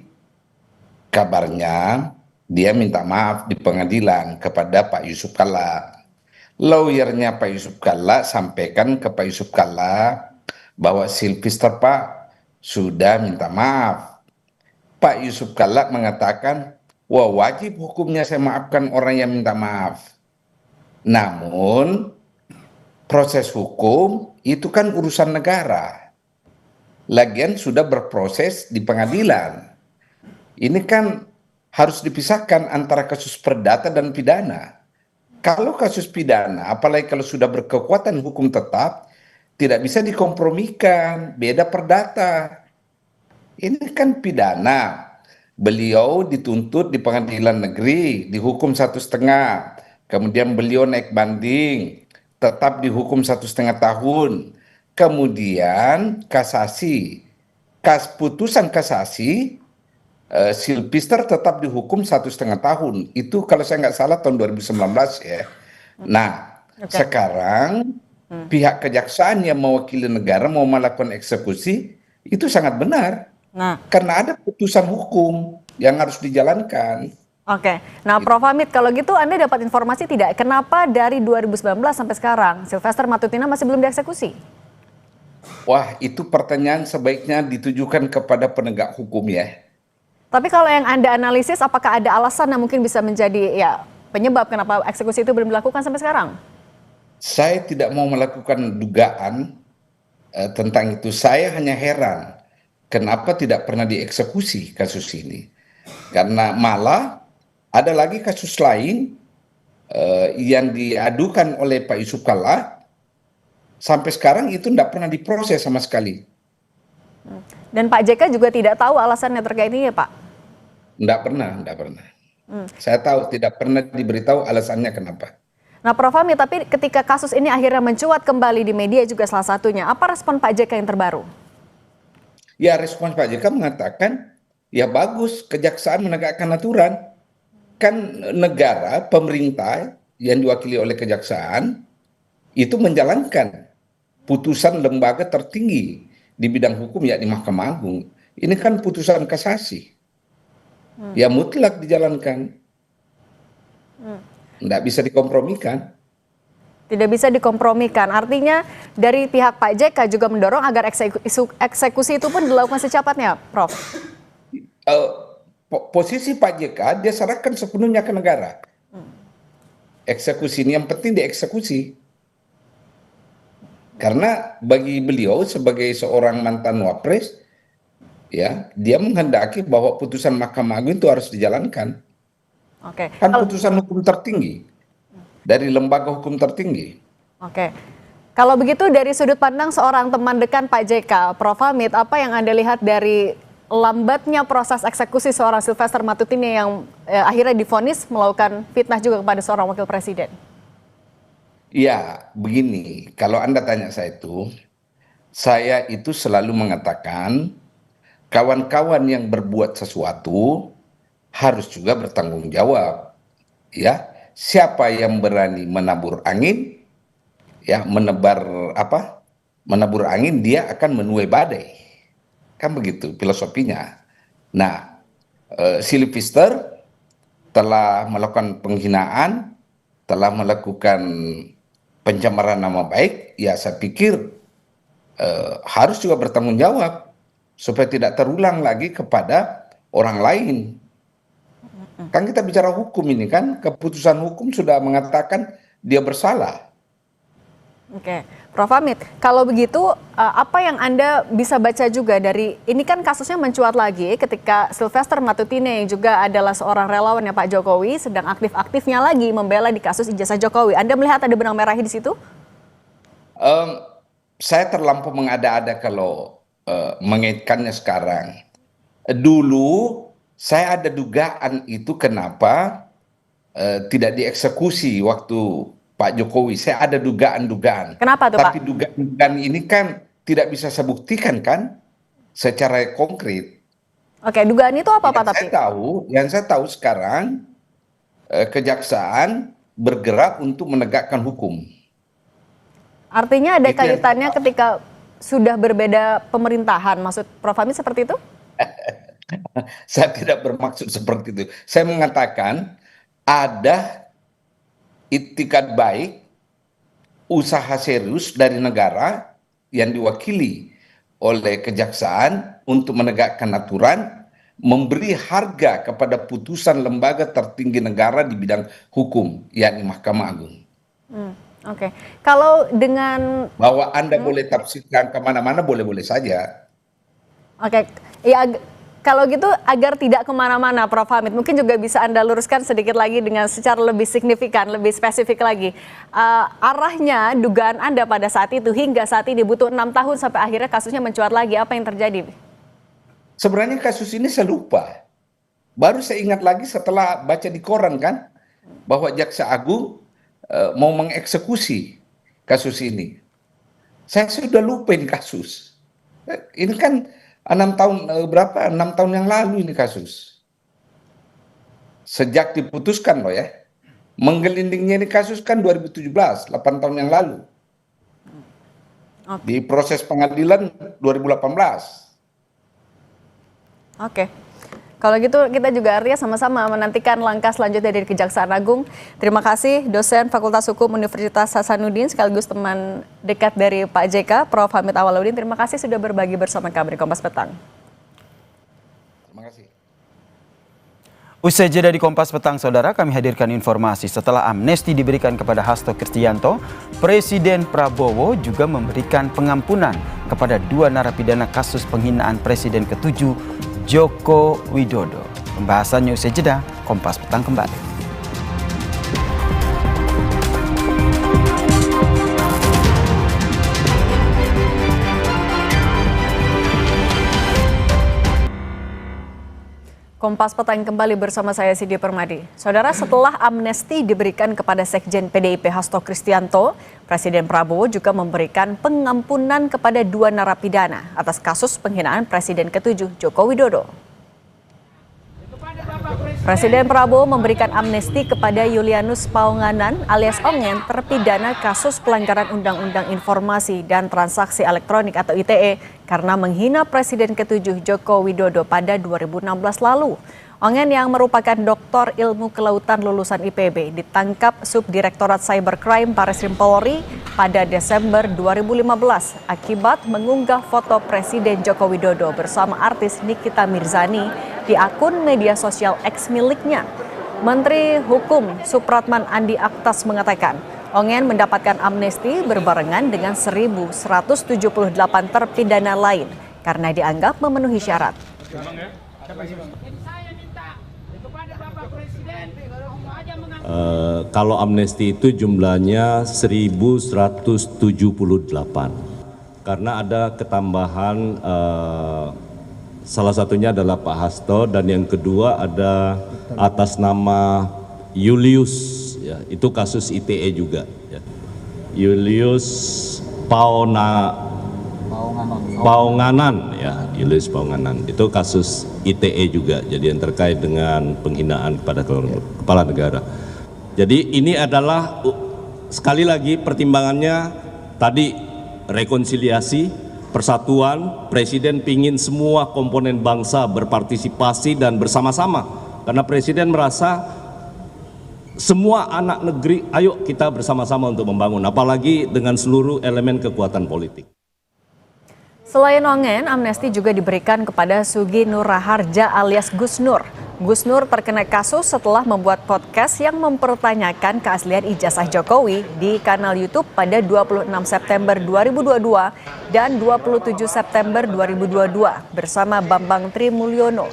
kabarnya dia minta maaf di pengadilan kepada Pak Yusuf Kala. Lawyernya Pak Yusuf Kala sampaikan ke Pak Yusuf Kala bahwa Sylvester Pak sudah minta maaf. Pak Yusuf Kala mengatakan, wah wajib hukumnya saya maafkan orang yang minta maaf. Namun proses hukum itu kan urusan negara. Lagian sudah berproses di pengadilan. Ini kan harus dipisahkan antara kasus perdata dan pidana. Kalau kasus pidana, apalagi kalau sudah berkekuatan hukum tetap, tidak bisa dikompromikan, beda perdata. Ini kan pidana. Beliau dituntut di pengadilan negeri, dihukum 1,5. Kemudian beliau naik banding, tetap dihukum 1,5 tahun. Kemudian kasasi. Putusan kasasi, Silvister tetap dihukum 1,5 tahun. Itu kalau saya nggak salah tahun 2019 ya. Nah, sekarang pihak kejaksaan yang mewakili negara mau melakukan eksekusi, itu sangat benar. Nah, karena ada putusan hukum yang harus dijalankan. Oke, nah Prof. Hamid, kalau gitu Anda dapat informasi tidak kenapa dari 2019 sampai sekarang Sylvester Matutina masih belum dieksekusi? Wah, itu pertanyaan sebaiknya ditujukan kepada penegak hukum ya. Tapi kalau yang Anda analisis, apakah ada alasan yang mungkin bisa menjadi ya penyebab kenapa eksekusi itu belum dilakukan sampai sekarang? Saya tidak mau melakukan dugaan tentang itu. Saya hanya heran kenapa tidak pernah dieksekusi kasus ini. Karena malah ada lagi kasus lain yang diadukan oleh Pak Yusuf Kalla, sampai sekarang itu tidak pernah diproses sama sekali. Dan Pak JK juga tidak tahu alasannya terkait ini ya Pak? Tidak pernah. Saya tahu tidak pernah diberitahu alasannya kenapa. Nah Prof. Hamid, tapi ketika kasus ini akhirnya mencuat kembali di media juga salah satunya, apa respon Pak JK yang terbaru? Ya, respon Pak JK mengatakan, ya bagus kejaksaan menegakkan aturan. Kan negara, pemerintah yang diwakili oleh kejaksaan, itu menjalankan putusan lembaga tertinggi di bidang hukum, yakni Mahkamah Agung. Ini kan putusan kasasi. Ya mutlak dijalankan. Tidak bisa dikompromikan. Tidak bisa dikompromikan. Artinya dari pihak Pak JK juga mendorong agar eksekusi itu pun dilakukan secepatnya, Prof. Posisi Pak JK dia serahkan sepenuhnya ke negara. Eksekusi ini yang penting dieksekusi. Karena bagi beliau sebagai seorang mantan wapres, ya dia menghendaki bahwa putusan Mahkamah Agung itu harus dijalankan. Oke. Kan putusan hukum tertinggi dari lembaga hukum tertinggi. Oke. Kalau begitu dari sudut pandang seorang teman dekat Pak JK, Prof. Hamid, apa yang Anda lihat dari lambatnya proses eksekusi seorang Sylvester Matutina yang akhirnya divonis melakukan fitnah juga kepada seorang wakil presiden? Ya, begini, kalau Anda tanya saya itu selalu mengatakan kawan-kawan yang berbuat sesuatu harus juga bertanggung jawab. Ya, siapa yang berani menabur angin, ya menabur angin dia akan menuai badai. Kan begitu filosofinya. Nah, Silvister telah melakukan penghinaan, telah melakukan pencemaran nama baik, ya saya pikir harus juga bertanggung jawab supaya tidak terulang lagi kepada orang lain. Kan kita bicara hukum ini kan, keputusan hukum sudah mengatakan dia bersalah. Oke, Prof. Hamid, kalau begitu apa yang Anda bisa baca juga dari, ini kan kasusnya mencuat lagi ketika Sylvester Matutina yang juga adalah seorang relawan Pak Jokowi sedang aktif-aktifnya lagi membela di kasus ijazah Jokowi. Anda melihat ada benang merahnya di situ? Saya terlampau mengada-ada kalau mengaitkannya sekarang. Dulu saya ada dugaan itu kenapa tidak dieksekusi waktu Pak Jokowi. Saya ada dugaan-dugaan. Kenapa tuh, Tapi Pak? dugaan ini kan tidak bisa saya buktikan kan secara konkret. Oke, dugaan itu apa, Pak? Tapi Yang saya tahu sekarang kejaksaan bergerak untuk menegakkan hukum. Artinya ada kaitannya ketika sudah berbeda pemerintahan, maksud Prof. Hamid seperti itu? Saya tidak bermaksud seperti itu. Saya mengatakan ada itikat baik, usaha serius dari negara yang diwakili oleh kejaksaan untuk menegakkan aturan, memberi harga kepada putusan lembaga tertinggi negara di bidang hukum, yakni Mahkamah Agung. Oke. Kalau dengan bahwa Anda boleh tafsirkan kemana-mana, boleh-boleh saja. Oke, ya Kalau gitu agar tidak kemana-mana Prof. Hamid, mungkin juga bisa Anda luruskan sedikit lagi dengan secara lebih signifikan, lebih spesifik lagi. Arahnya, dugaan Anda pada saat itu hingga saat ini butuh 6 tahun sampai akhirnya kasusnya mencuat lagi. Apa yang terjadi? Sebenarnya kasus ini saya lupa. Baru saya ingat lagi setelah baca di koran kan, bahwa Jaksa Agung mau mengeksekusi kasus ini. Saya sudah lupa ini kasus. Ini kan 6 tahun yang lalu ini kasus. Sejak diputuskan loh ya. Menggelindingnya ini kasus kan 2017, 8 tahun yang lalu. Di proses pengadilan 2018. Oke. Kalau gitu kita juga artinya sama-sama menantikan langkah selanjutnya dari Kejaksaan Agung. Terima kasih dosen Fakultas Hukum Universitas Hasanuddin sekaligus teman dekat dari Pak JK, Prof. Hamid Awaludin. Terima kasih sudah berbagi bersama kami di Kompas Petang. Terima kasih. Usai jeda di Kompas Petang, Saudara, kami hadirkan informasi setelah amnesti diberikan kepada Hasto Kristianto, Presiden Prabowo juga memberikan pengampunan kepada 2 narapidana kasus penghinaan Presiden ke-7 Joko Widodo. Pembahasannya usai jeda, Kompas Petang kembali. Kompas Petang kembali bersama saya Sidi Permadi. Saudara, setelah amnesti diberikan kepada Sekjen PDIP Hasto Kristianto, Presiden Prabowo juga memberikan pengampunan kepada 2 narapidana atas kasus penghinaan Presiden ke-7 Joko Widodo. Presiden Prabowo memberikan amnesti kepada Julianus Paunganan alias Ongen, terpidana kasus pelanggaran Undang-Undang Informasi dan Transaksi Elektronik atau ITE karena menghina Presiden ke-7 Joko Widodo pada 2016 lalu. Ongen yang merupakan doktor ilmu kelautan lulusan IPB ditangkap Subdirektorat Cybercrime Barreskrim Polri pada Desember 2015 akibat mengunggah foto Presiden Joko Widodo bersama artis Nikita Mirzani di akun media sosial X miliknya. Menteri Hukum Supratman Andi Aktas mengatakan, Ongen mendapatkan amnesti berbarengan dengan 1.178 terpidana lain karena dianggap memenuhi syarat. Kalau amnesti itu jumlahnya 1.178 karena ada ketambahan, salah satunya adalah Pak Hasto dan yang kedua ada atas nama Julius, ya, itu kasus ITE juga, ya. Julius Paunganan, ya, Julius Paunganan itu kasus ITE juga, jadi yang terkait dengan penghinaan kepada kepala negara. Jadi ini adalah sekali lagi pertimbangannya tadi rekonsiliasi, persatuan. Presiden pingin semua komponen bangsa berpartisipasi dan bersama-sama karena Presiden merasa semua anak negeri ayo kita bersama-sama untuk membangun, apalagi dengan seluruh elemen kekuatan politik. Selain Ongen, amnesti juga diberikan kepada Sugi Nur Raharja alias Gus Nur. Gus Nur terkena kasus setelah membuat podcast yang mempertanyakan keaslian ijazah Jokowi di kanal YouTube pada 26 September 2022 dan 27 September 2022 bersama Bambang Trimulyono.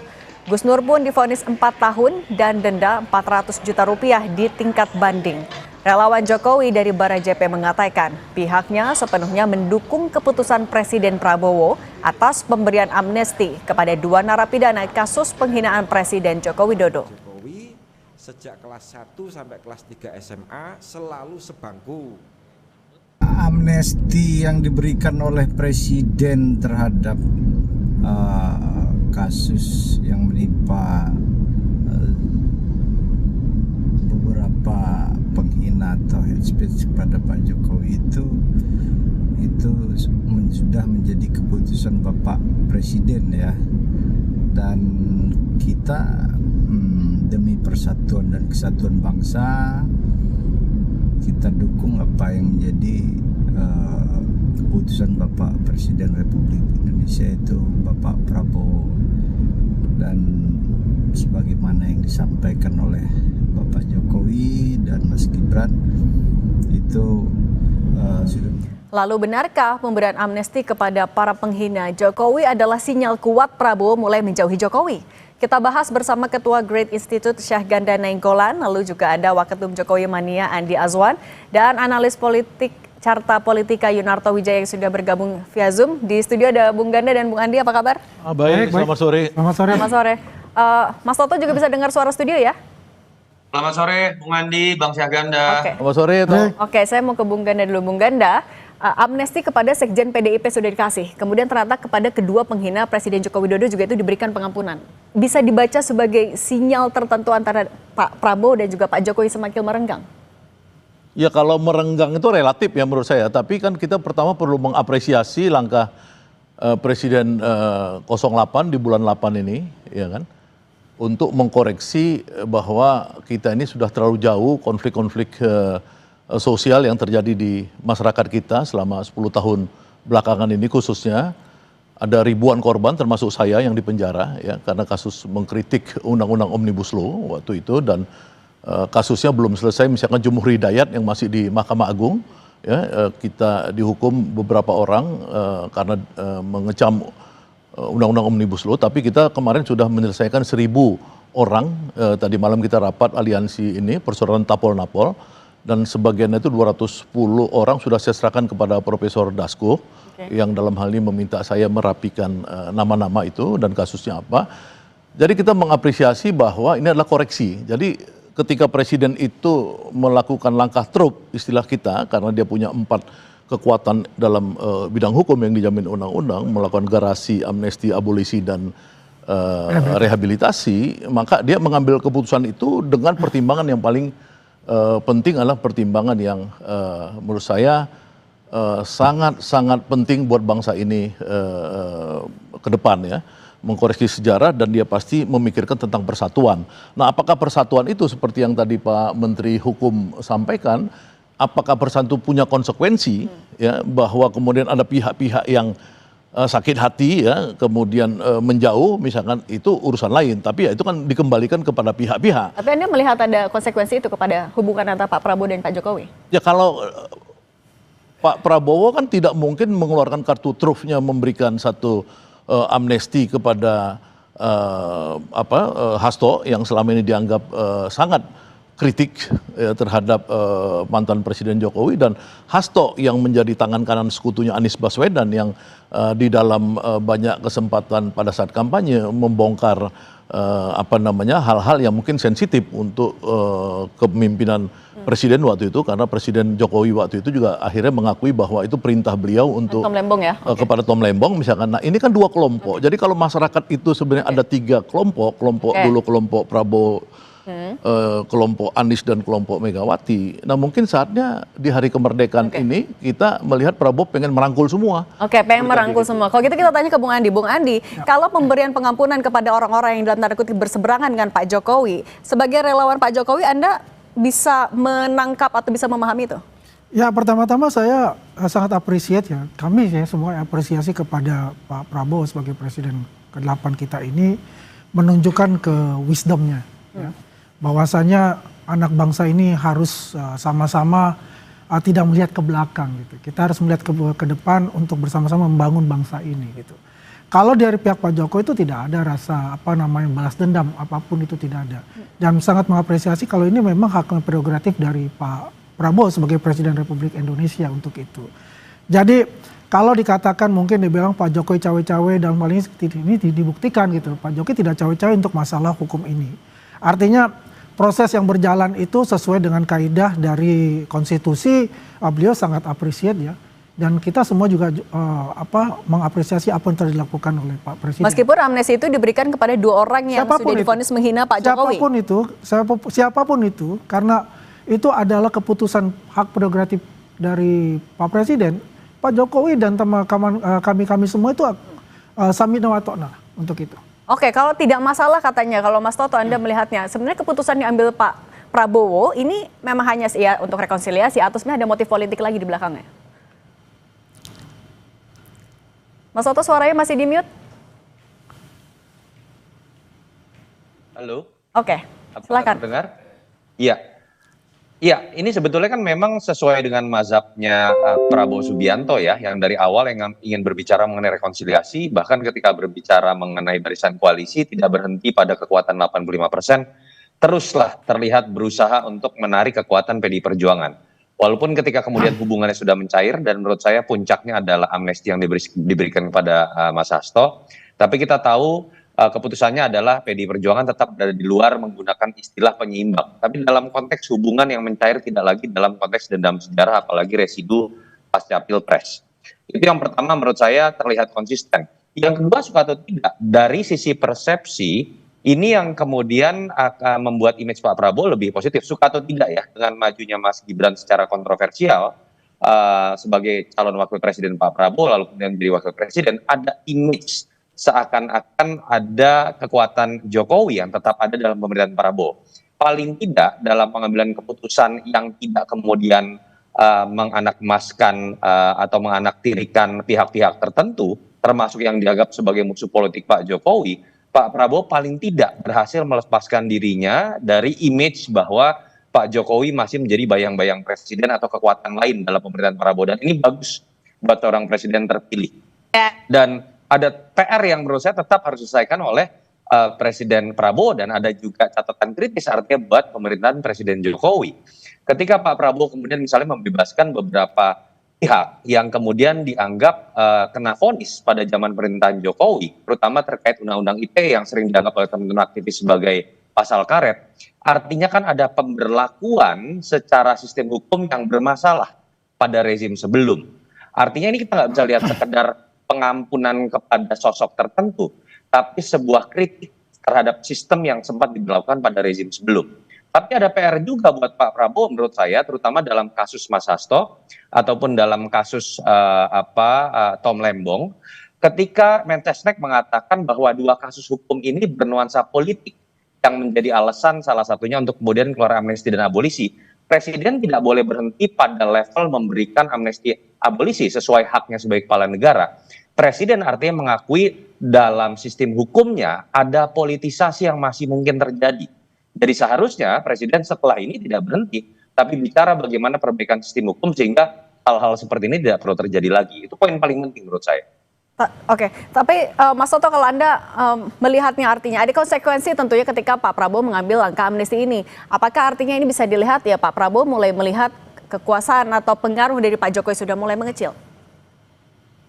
Gus Nur pun divonis 4 tahun dan denda 400 juta rupiah di tingkat banding. Relawan Jokowi dari Barajp mengatakan pihaknya sepenuhnya mendukung keputusan Presiden Prabowo atas pemberian amnesti kepada 2 narapidana kasus penghinaan Presiden Joko Widodo. Jokowi sejak kelas 1 sampai kelas 3 SMA selalu sebangku. Amnesti yang diberikan oleh Presiden terhadap kasus yang menimpa beberapa penghina atau hate speech kepada Pak Jokowi itu sudah menjadi keputusan Bapak Presiden, ya, dan kita demi persatuan dan kesatuan bangsa kita dukung apa yang menjadi keputusan Bapak Presiden Republik Indonesia itu Bapak Prabowo, dan sebagaimana yang disampaikan oleh Bapak Jokowi dan Mas Gibran itu sudah. Lalu benarkah pemberian amnesti kepada para penghina Jokowi adalah sinyal kuat Prabowo mulai menjauhi Jokowi? Kita bahas bersama Ketua Great Institute Syahganda Nainggolan, lalu juga ada Waketum Jokowi Mania Andi Azwan, dan analis politik Carta Politika Yunarto Wijaya yang sudah bergabung via Zoom. Di studio ada Bung Ganda dan Bung Andi, apa kabar? Baik, selamat sore. Selamat sore. Mas Toto juga bisa dengar suara studio ya? Selamat sore, Bung Andi, Bang Syahganda. Selamat sore. Oke, saya mau ke Bung Ganda dulu. Bung Ganda, amnesti kepada Sekjen PDIP sudah dikasih. Kemudian ternyata kepada kedua penghina Presiden Joko Widodo juga itu diberikan pengampunan. Bisa dibaca sebagai sinyal tertentu antara Pak Prabowo dan juga Pak Jokowi semakin merenggang? Ya kalau merenggang itu relatif ya menurut saya. Tapi kan kita pertama perlu mengapresiasi langkah Presiden 08 di bulan 8 ini, ya kan, untuk mengkoreksi bahwa kita ini sudah terlalu jauh konflik-konflik sosial yang terjadi di masyarakat kita selama 10 tahun belakangan ini, khususnya ada ribuan korban termasuk saya yang dipenjara ya karena kasus mengkritik undang-undang Omnibus Law waktu itu, dan kasusnya belum selesai. Misalkan Jumhur Hidayat yang masih di Mahkamah Agung ya, kita dihukum beberapa orang karena mengecam Undang-Undang Omnibus Law, tapi kita kemarin sudah menyelesaikan 1.000 orang. Tadi malam kita rapat aliansi ini, persoalan Tapol-Napol, dan sebagiannya itu 210 orang sudah saya serahkan kepada Profesor Dasko, yang dalam hal ini meminta saya merapikan nama-nama itu dan kasusnya apa. Jadi kita mengapresiasi bahwa ini adalah koreksi. Jadi ketika Presiden itu melakukan langkah truk, istilah kita, karena dia punya 4 kekuatan dalam bidang hukum yang dijamin undang-undang, melakukan garasi, amnesti, abolisi, dan rehabilitasi, maka dia mengambil keputusan itu dengan pertimbangan yang paling penting adalah pertimbangan yang menurut saya sangat-sangat penting buat bangsa ini ke depan ya, mengkoreksi sejarah, dan dia pasti memikirkan tentang persatuan. Nah, apakah persatuan itu seperti yang tadi Pak Menteri Hukum sampaikan, apakah persatuan punya konsekuensi ya, bahwa kemudian ada pihak-pihak yang sakit hati ya, kemudian menjauh misalkan, itu urusan lain, tapi ya itu kan dikembalikan kepada pihak-pihak. Tapi Anda melihat ada konsekuensi itu kepada hubungan antara Pak Prabowo dan Pak Jokowi? Ya kalau Pak Prabowo kan tidak mungkin mengeluarkan kartu trufnya memberikan satu amnesti kepada Hasto yang selama ini dianggap sangat kritik terhadap mantan Presiden Jokowi, dan Hasto yang menjadi tangan kanan sekutunya Anies Baswedan yang di dalam banyak kesempatan pada saat kampanye membongkar hal-hal yang mungkin sensitif untuk kepemimpinan Presiden waktu itu, karena Presiden Jokowi waktu itu juga akhirnya mengakui bahwa itu perintah beliau untuk Tom Lembong ya? Kepada Tom Lembong misalkan. Nah, ini kan 2 kelompok. Jadi kalau masyarakat itu sebenarnya ada 3 kelompok, dulu kelompok Prabowo, kelompok Anies, dan kelompok Megawati. Nah, mungkin saatnya di hari kemerdekaan ini kita melihat Prabowo pengen merangkul semua. Pengen merangkul semua. Kalau gitu kita tanya ke Bung Andi. Bung Andi, kalau pemberian pengampunan kepada orang-orang yang dalam tanda kutip berseberangan dengan Pak Jokowi, sebagai relawan Pak Jokowi, Anda bisa menangkap atau bisa memahami itu? Ya, pertama-tama saya sangat appreciate ya. Kami ya semua apresiasi kepada Pak Prabowo sebagai Presiden ke-8 kita ini menunjukkan ke wisdomnya. Ya. Bahwasanya anak bangsa ini harus sama-sama tidak melihat ke belakang gitu. Kita harus melihat ke depan untuk bersama-sama membangun bangsa ini gitu. Kalau dari pihak Pak Jokowi itu tidak ada rasa balas dendam, apapun itu tidak ada. Dan sangat mengapresiasi kalau ini memang hak prerogatif dari Pak Prabowo sebagai Presiden Republik Indonesia untuk itu. Jadi kalau dikatakan mungkin dibilang Pak Jokowi cawe-cawe dan hal ini dibuktikan gitu. Pak Jokowi tidak cawe-cawe untuk masalah hukum ini. Artinya proses yang berjalan itu sesuai dengan kaidah dari konstitusi, beliau sangat appreciate ya. Dan kita semua juga mengapresiasi apa yang telah dilakukan oleh Pak Presiden. Meskipun amnesti itu diberikan kepada 2 orang yang sudah divonis menghina Pak Jokowi. Siapapun itu, karena itu adalah keputusan hak prerogatif dari Pak Presiden. Pak Jokowi dan kami semua itu samina wa ta'na untuk itu. Oke, kalau tidak masalah katanya, kalau Mas Toto Anda melihatnya, sebenarnya keputusan yang ambil Pak Prabowo ini memang hanya ya untuk rekonsiliasi atau sebenarnya ada motif politik lagi di belakangnya? Mas Toto, suaranya masih di mute? Halo. Oke, silakan. Dengar? Iya. Iya, ini sebetulnya kan memang sesuai dengan mazhabnya Prabowo Subianto ya, yang dari awal yang ingin berbicara mengenai rekonsiliasi, bahkan ketika berbicara mengenai barisan koalisi tidak berhenti pada kekuatan 85%, teruslah terlihat berusaha untuk menarik kekuatan PDI Perjuangan. Walaupun ketika kemudian hubungannya sudah mencair dan menurut saya puncaknya adalah amnesti yang diberikan kepada Mas Hasto, tapi kita tahu keputusannya adalah PDI Perjuangan tetap berada di luar menggunakan istilah penyeimbang. Tapi dalam konteks hubungan yang mencair tidak lagi dalam konteks dendam sejarah, apalagi residu pasca Pilpres. Itu yang pertama menurut saya terlihat konsisten. Yang kedua, suka atau tidak, dari sisi persepsi, ini yang kemudian akan membuat image Pak Prabowo lebih positif. Suka atau tidak ya, dengan majunya Mas Gibran secara kontroversial sebagai calon wakil presiden Pak Prabowo, lalu kemudian menjadi wakil presiden, ada image seakan-akan ada kekuatan Jokowi yang tetap ada dalam pemerintahan Prabowo. Paling tidak dalam pengambilan keputusan yang tidak kemudian menganakmaskan atau menganaktirikan pihak-pihak tertentu, termasuk yang dianggap sebagai musuh politik Pak Jokowi, Pak Prabowo paling tidak berhasil melepaskan dirinya dari image bahwa Pak Jokowi masih menjadi bayang-bayang presiden atau kekuatan lain dalam pemerintahan Prabowo. Dan ini bagus buat orang presiden terpilih. Dan ada PR yang menurut saya tetap harus diselesaikan oleh Presiden Prabowo, dan ada juga catatan kritis artinya buat pemerintahan Presiden Jokowi. Ketika Pak Prabowo kemudian misalnya membebaskan beberapa pihak yang kemudian dianggap kena vonis pada zaman pemerintahan Jokowi, terutama terkait Undang-Undang ITE yang sering dianggap oleh teman-teman aktivis sebagai pasal karet, artinya kan ada pemberlakuan secara sistem hukum yang bermasalah pada rezim sebelum. Artinya ini kita nggak bisa lihat sekedar pengampunan kepada sosok tertentu, tapi sebuah kritik terhadap sistem yang sempat diberlakukan pada rezim sebelum. Tapi ada PR juga buat Pak Prabowo menurut saya, terutama dalam kasus Mas Hasto ataupun dalam kasus Tom Lembong, ketika Mensesnek mengatakan bahwa dua kasus hukum ini bernuansa politik yang menjadi alasan salah satunya untuk kemudian keluar amnesti dan abolisi. Presiden tidak boleh berhenti pada level memberikan amnesti abolisi sesuai haknya sebagai kepala negara. Presiden artinya mengakui dalam sistem hukumnya ada politisasi yang masih mungkin terjadi. Jadi seharusnya Presiden setelah ini tidak berhenti, tapi bicara bagaimana perbaikan sistem hukum sehingga hal-hal seperti ini tidak perlu terjadi lagi. Itu poin paling penting menurut saya. Oke, tapi Mas Toto, kalau Anda melihatnya artinya ada konsekuensi tentunya ketika Pak Prabowo mengambil langkah amnesti ini. Apakah artinya ini bisa dilihat ya Pak Prabowo mulai melihat kekuasaan atau pengaruh dari Pak Jokowi sudah mulai mengecil?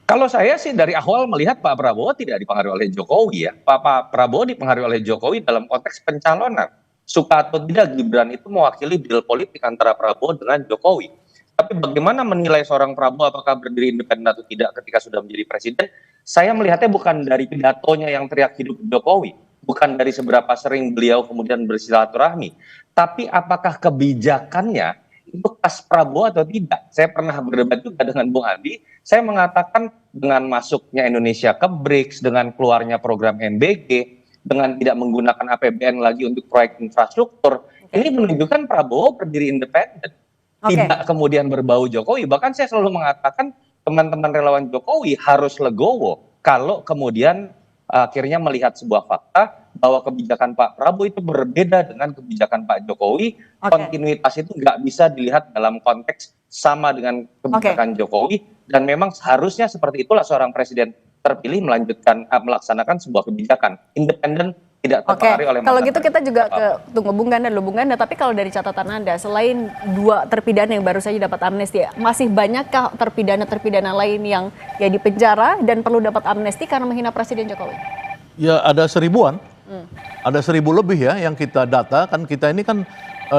Kalau saya sih dari awal melihat Pak Prabowo tidak dipengaruhi oleh Jokowi ya. Pak Prabowo dipengaruhi oleh Jokowi dalam konteks pencalonan. Suka atau tidak, Gibran itu mewakili deal politik antara Prabowo dengan Jokowi. Tapi bagaimana menilai seorang Prabowo apakah berdiri independen atau tidak ketika sudah menjadi presiden, saya melihatnya bukan dari pidatonya yang teriak hidup Jokowi, bukan dari seberapa sering beliau kemudian bersilaturahmi, tapi apakah kebijakannya itu pas Prabowo atau tidak. Saya pernah berdebat juga dengan Bung Adi, saya mengatakan dengan masuknya Indonesia ke BRICS, dengan keluarnya program MBG, dengan tidak menggunakan APBN lagi untuk proyek infrastruktur, ini menunjukkan Prabowo berdiri independen. Tidak kemudian berbau Jokowi. Bahkan saya selalu mengatakan teman-teman relawan Jokowi harus legowo kalau kemudian akhirnya melihat sebuah fakta bahwa kebijakan Pak Prabowo itu berbeda dengan kebijakan Pak Jokowi. Kontinuitas itu nggak bisa dilihat dalam konteks sama dengan kebijakan Jokowi, dan memang seharusnya seperti itulah seorang presiden terpilih melanjutkan melaksanakan sebuah kebijakan independen, tidak terpengaruhi oleh kalau gitu kita juga tunggu Bung Ganda, tapi kalau dari catatan Anda, selain dua terpidana yang baru saja dapat amnesti, masih banyakkah terpidana lain yang ya di penjara dan perlu dapat amnesti karena menghina Presiden Jokowi? Ya ada 1000-an, ada 1000 lebih ya yang kita data. Kan kita ini kan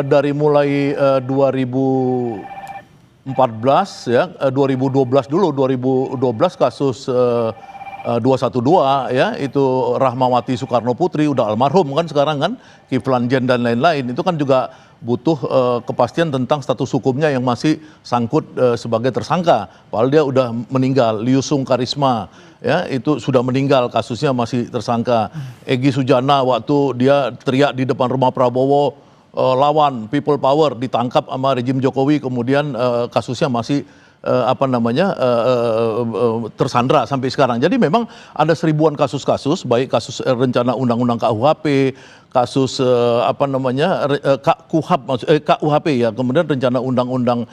dari mulai 2014 ya, 2012 dulu, 2012 kasus 212 ya, itu Rahmawati Soekarno Putri udah almarhum kan sekarang kan, Kiflan Zen dan lain-lain, itu kan juga butuh kepastian tentang status hukumnya yang masih sangkut sebagai tersangka, padahal dia udah meninggal. Liusung Karisma ya, itu sudah meninggal, kasusnya masih tersangka. Egy Sujana waktu dia teriak di depan rumah Prabowo lawan people power, ditangkap sama rejim Jokowi, kemudian kasusnya masih tersandra sampai sekarang. Jadi memang ada seribuan kasus-kasus, baik kasus rencana undang-undang KUHP, kasus KUHP ya, kemudian rencana undang-undang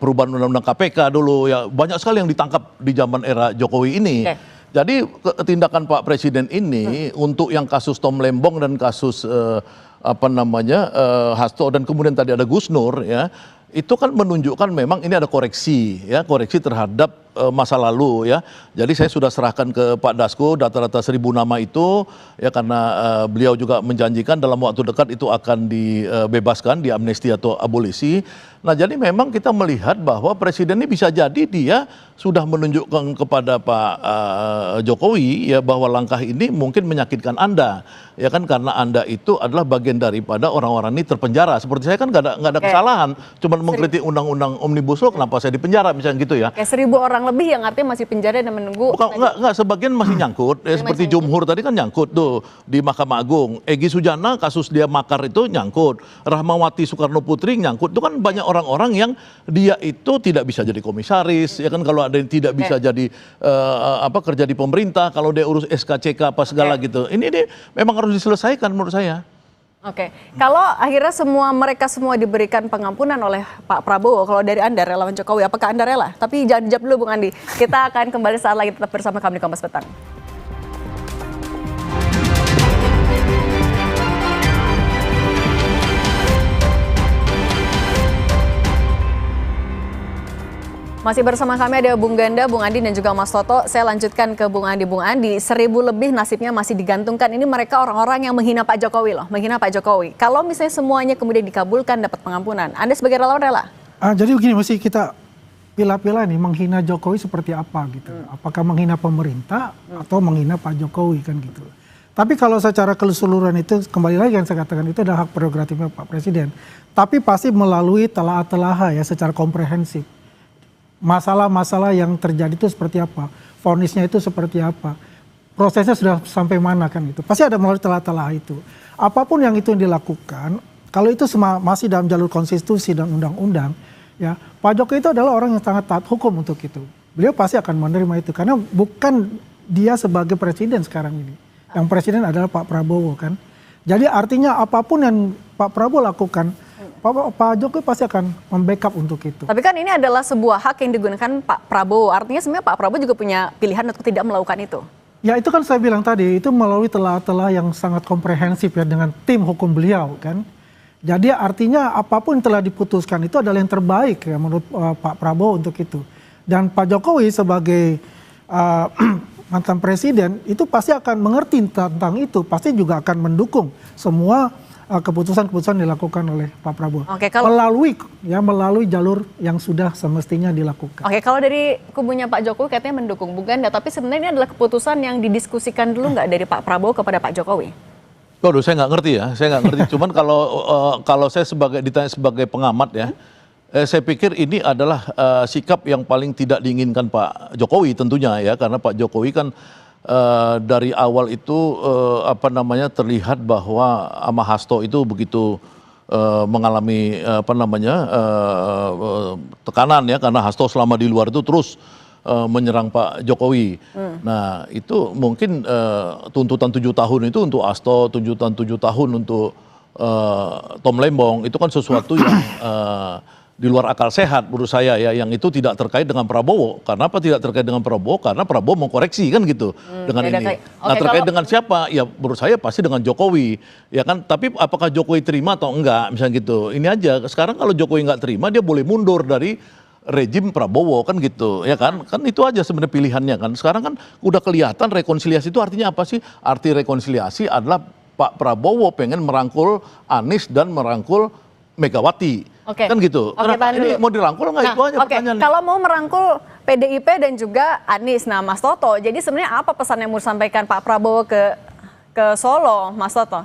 perubahan undang-undang KPK dulu ya, banyak sekali yang ditangkap di zaman era Jokowi ini. Jadi tindakan Pak Presiden ini untuk yang kasus Tom Lembong dan kasus Hasto dan kemudian tadi ada Gus Nur ya, itu kan menunjukkan memang ini ada koreksi ya, koreksi terhadap masa lalu ya. Jadi saya sudah serahkan ke Pak Dasko data-data 1.000 nama itu ya, karena beliau juga menjanjikan dalam waktu dekat itu akan dibebaskan, diamnesti atau abolisi. Nah, jadi memang kita melihat bahwa Presiden ini bisa jadi dia sudah menunjukkan kepada Pak Jokowi ya bahwa langkah ini mungkin menyakitkan Anda ya kan, karena Anda itu adalah bagian daripada orang-orang ini terpenjara. Seperti saya kan nggak ada kesalahan, cuma mengkritik undang-undang Omnibus Law, kenapa saya dipenjara misalnya gitu ya. Kayak 1.000 orang lebih yang artinya masih penjara dan menunggu. Enggak, sebagian masih nyangkut ya, seperti Jumhur tadi kan nyangkut tuh di Mahkamah Agung. Egy Sujana kasus dia makar itu nyangkut, Rahmawati Soekarno Putri nyangkut. Itu kan banyak orang-orang yang dia itu tidak bisa jadi komisaris ya kan, kalau ada yang tidak bisa jadi kerja di pemerintah, kalau dia urus SKCK apa segala gitu. Ini memang harus diselesaikan menurut saya. Oke, kalau akhirnya mereka semua diberikan pengampunan oleh Pak Prabowo, kalau dari Anda relawan Jokowi, apakah Anda rela? Tapi jangan dijawab dulu Bung Andi. Kita akan kembali saat lagi, tetap bersama kami di Kompas Petang. Masih bersama kami ada Bung Ganda, Bung Andi dan juga Mas Toto. Saya lanjutkan ke Bung Andi. Bung Andi, 1.000 lebih nasibnya masih digantungkan. Ini mereka orang-orang yang menghina Pak Jokowi loh, menghina Pak Jokowi. Kalau misalnya semuanya kemudian dikabulkan dapat pengampunan, Anda sebagai relawan rela? Jadi begini, mesti kita pilah-pilah nih, menghina Jokowi seperti apa gitu. Apakah menghina pemerintah atau menghina Pak Jokowi kan gitu. Tapi kalau secara keseluruhan itu, kembali lagi yang saya katakan itu adalah hak prerogatifnya Pak Presiden. Tapi pasti melalui telah-telah ya secara komprehensif. Masalah-masalah yang terjadi itu seperti apa, vonisnya itu seperti apa, prosesnya sudah sampai mana kan gitu. Pasti ada melalui telah-telah itu. Apapun yang itu dilakukan, kalau itu masih dalam jalur konstitusi dan undang-undang, ya Pak Jokowi itu adalah orang yang sangat taat hukum untuk itu. Beliau pasti akan menerima itu karena bukan dia sebagai presiden sekarang ini. Yang presiden adalah Pak Prabowo kan. Jadi artinya apapun yang Pak Prabowo lakukan, Pak Jokowi pasti akan membackup untuk itu. Tapi kan ini adalah sebuah hak yang digunakan Pak Prabowo. Artinya sebenarnya Pak Prabowo juga punya pilihan untuk tidak melakukan itu. Ya itu kan saya bilang tadi, itu melalui telah-telah yang sangat komprehensif ya dengan tim hukum beliau kan. Jadi artinya apapun yang telah diputuskan itu adalah yang terbaik ya menurut Pak Prabowo untuk itu. Dan Pak Jokowi sebagai mantan presiden itu pasti akan mengerti tentang itu. Pasti juga akan mendukung semua keputusan-keputusan dilakukan oleh Pak Prabowo. Oke, melalui jalur yang sudah semestinya dilakukan. Oke, kalau dari kubunya Pak Jokowi katanya mendukung Bung Ganda, tapi sebenarnya ini adalah keputusan yang didiskusikan dulu nggak dari Pak Prabowo kepada Pak Jokowi? Waduh, saya nggak ngerti ya, Cuman kalau saya ditanya sebagai pengamat ya, saya pikir ini adalah sikap yang paling tidak diinginkan Pak Jokowi tentunya ya, karena Pak Jokowi kan dari awal itu terlihat bahwa ama Hasto itu begitu mengalami tekanan ya, karena Hasto selama di luar itu terus menyerang Pak Jokowi. Nah itu mungkin tuntutan 7 tahun itu untuk Hasto, tuntutan 7 tahun untuk Tom Lembong itu kan sesuatu yang di luar akal sehat menurut saya ya, yang itu tidak terkait dengan Prabowo. Karena apa tidak terkait dengan Prabowo? Karena Prabowo mau koreksi kan gitu dengan ini. Nah terkait dengan siapa? Ya menurut saya pasti dengan Jokowi ya kan. Tapi apakah Jokowi terima atau enggak misalnya gitu. Ini aja sekarang kalau Jokowi nggak terima dia boleh mundur dari rejim Prabowo kan gitu ya kan. Kan itu aja sebenarnya pilihannya kan. Sekarang kan udah kelihatan rekonsiliasi itu artinya apa sih? Arti rekonsiliasi adalah Pak Prabowo pengen merangkul Anies dan merangkul Megawati. Kan gitu. Ini mau dirangkul nggak itu aja pertanyaannya. Kalau mau merangkul PDIP dan juga Anies, nah Mas Toto, jadi sebenarnya apa pesan yang mau disampaikan Pak Prabowo ke Solo, Mas Toto?